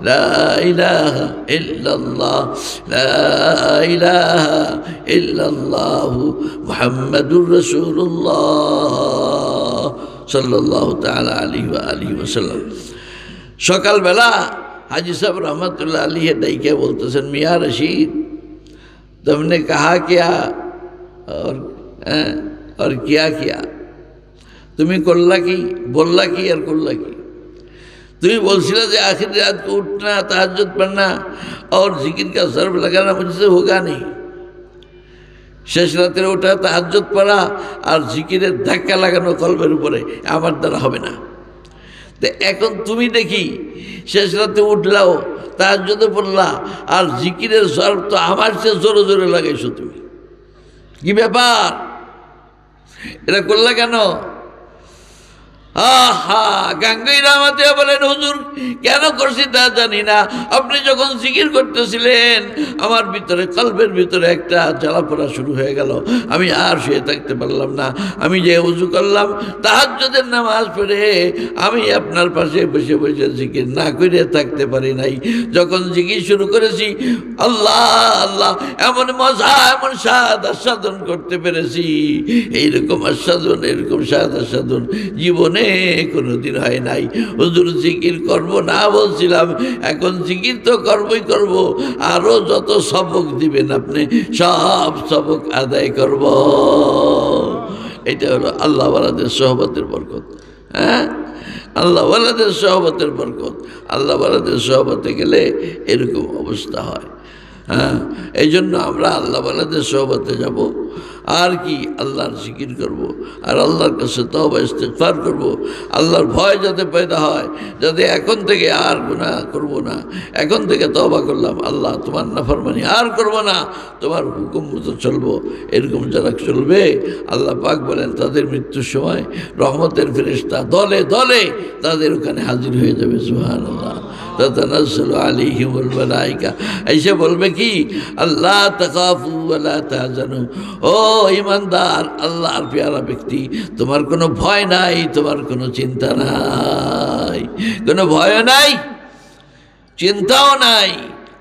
লা ইলাহা ইল্লাল্লাহ লা ইলাহা ইল্লাল্লাহ মুহাম্মাদুর রাসূলুল্লাহ সাল্লাল্লাহু তাআলা আলাইহি ওয়া আলিহি ওয়াসাল্লাম। সকালবেলা হাজি সাহেব রহমতুল্লাহ আলী ডাইকে বলতেছেন, মিয়া রশিদ तुमने कहा क्या और किया किया, तुम्हें करला की, बोलला की और करला की। तुम्हें बोलছিলা যে आखिर रात को उठना, तहज्जुद पढ़ना और जिक्र का सर्व लगाना मुझसे होगा नहीं। শেষ রাতে ওঠা, তাহাজ্জুদ পড়া আর জিকিরের ধাক্কা লাগানো কলবের উপরে আমার দ্বারা হবে না। তো এখন তুমি দেখি শেষ রাতে উঠলাও, তাহাজ্জুদে পড়লা আর জিকিরের সর্ব তো আমার চেয়ে জোরে জোরে লাগাইছো তুমি। কি ব্যাপার, এটা করলা কেন? আহা, গাঙ্গুই রহমতে বলেন, হুজুর কেন করছি তা জানি না, আপনি যখন জিকির করতেছিলেন আমার ভিতরে, কলবের ভিতরে একটা জ্বালা পোড়া শুরু হয়ে গেল, আমি আর শুয়ে থাকতে পারলাম না। আমি যে ওযু করলাম, তাহাজ্জুদের নামাজ পড়ে আমি আপনার পাশে বসে বসে জিকির না করে থাকতে পারি নাই। যখন জিকির শুরু করেছি, আল্লাহ আল্লাহ, এমন মজা, এমন স্বাদ আস্বাদন করতে পেরেছি, এইরকম আস্বাদন, এরকম স্বাদ আস্বাদন জীবনে কোনোদিন হয় নাই। হুজুর জিকির করব না বলছিলাম, এখন জিকির তো করবই করব, আরো যত সবক দিবেন আপনি সব সবক আদায় করব। এটা হলো আল্লাহ ওয়ালাদের সোহবতের বরকত। হ্যাঁ, আল্লাহ ওয়ালাদের সোহবতের বরকত। আল্লাহ ওয়ালাদের সোহবতে গেলে এরকম অবস্থা হয়। হ্যাঁ, এই জন্য আমরা আল্লাহ ওয়ালাদের সোহবতে যাব, আর কি আল্লাহর জিকির করব, আর আল্লাহর কাছে তওবা ইস্তিগফার করব। আল্লাহর ভয় যাতে পয়দা হয়, যাতে এখন থেকে আর গুনাহ করব না, এখন থেকে তওবা করলাম, আল্লাহ তোমার নাফরমানি আর করব না, তোমার হুকুম মতো চলবো। এরকম যারা চলবে, আল্লাহ পাক বলেন তাদের মৃত্যুর সময় রহমতের ফেরেশতা দলে দলে তাদের ওখানে হাজির হয়ে যাবে। সুবহানাল্লাহ। তাতানাজ্জালু আলাইহিমুল মালায়েকা, এসে বলবে কি, আল্লাহ তাখাফু ওয়া লা তাহজানু, ও ঈমানদার, আল্লাহর পেয়ারা ব্যক্তি, তোমার কোনো ভয় নাই, তোমার কোনো চিন্তা নাই, কোনো ভয় নাই, চিন্তাও নাই।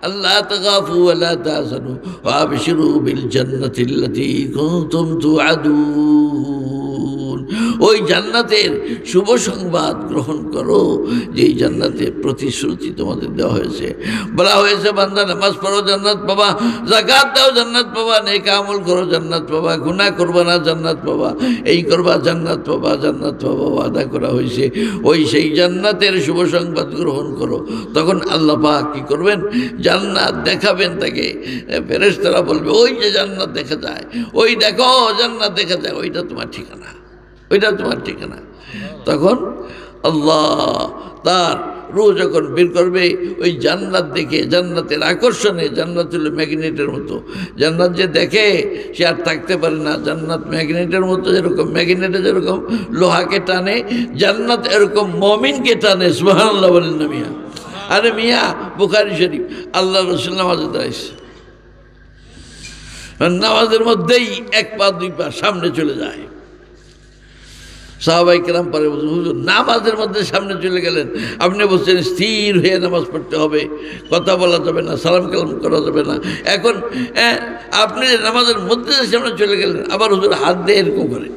আল্লাহ তাখাফু ওয়া লা তাহজানু ওয়া আবশিরু বিল জান্নাতিল্লাতী কুনতুম তুআদুন, ওই জান্নাতের শুভ সংবাদ গ্রহণ করো, যেই জান্নাতের প্রতিশ্রুতি তোমাদের দেওয়া হয়েছে। বলা হয়েছে, বান্দা নামাজ পড়ো জান্নাত পাবা, যাকাত দাও জান্নাত পাবা, নেক আমল করো জান্নাত পাবা, গুনাহ করবা না জান্নাত পাবা, এই করবা জান্নাত পাবা, জান্নাত পাবা, ওয়াদা করা হয়েছে। ওই সেই জান্নাতের শুভ সংবাদ গ্রহণ করো। তখন আল্লাহ পাক কি করবেন, জান্নাত দেখাবেন তাকে। ফেরেশতারা বলবে, ওই যে জান্নাত দেখা যায়, ওই দেখো জান্নাত দেখা যায়, ওইটা তোমার ঠিকানা, ওইটা তোমার ঠিকানা। তখন আল্লাহ তার রূহ যখন বের করবে, ওই জান্নাত দেখে, জান্নাতের আকর্ষণে, জান্নাত হলো ম্যাগনেটের মতো, জান্নাত যে দেখে সে আর থাকতে পারে না। জান্নাত ম্যাগনেটের মতো, যেরকম ম্যাগনেটে যেরকম লোহাকে টানে, জান্নাত এরকম মুমিনকে টানে। সুবহানাল্লাহ বলেন না মিয়া? আরে মিয়া, বুখারী শরীফ, আল্লাহ রাসূল নামাজে দাঁড়াইছে, নামাজের মধ্যেই এক পা দুই পা সামনে চলে যায়। সাহাবায়ে কেরাম পরে বলছেন, হুজুর নামাজের মধ্যে সামনে চলে গেলেন, আপনি বলছেন স্থির হয়ে নামাজ পড়তে হবে, কথা বলা যাবে না, সালাম কালাম করা যাবে না, এখন আপনি নামাজের মধ্যে সামনে চলে গেলেন, আবার হুজুর হাত দিয়ে এরকম করে।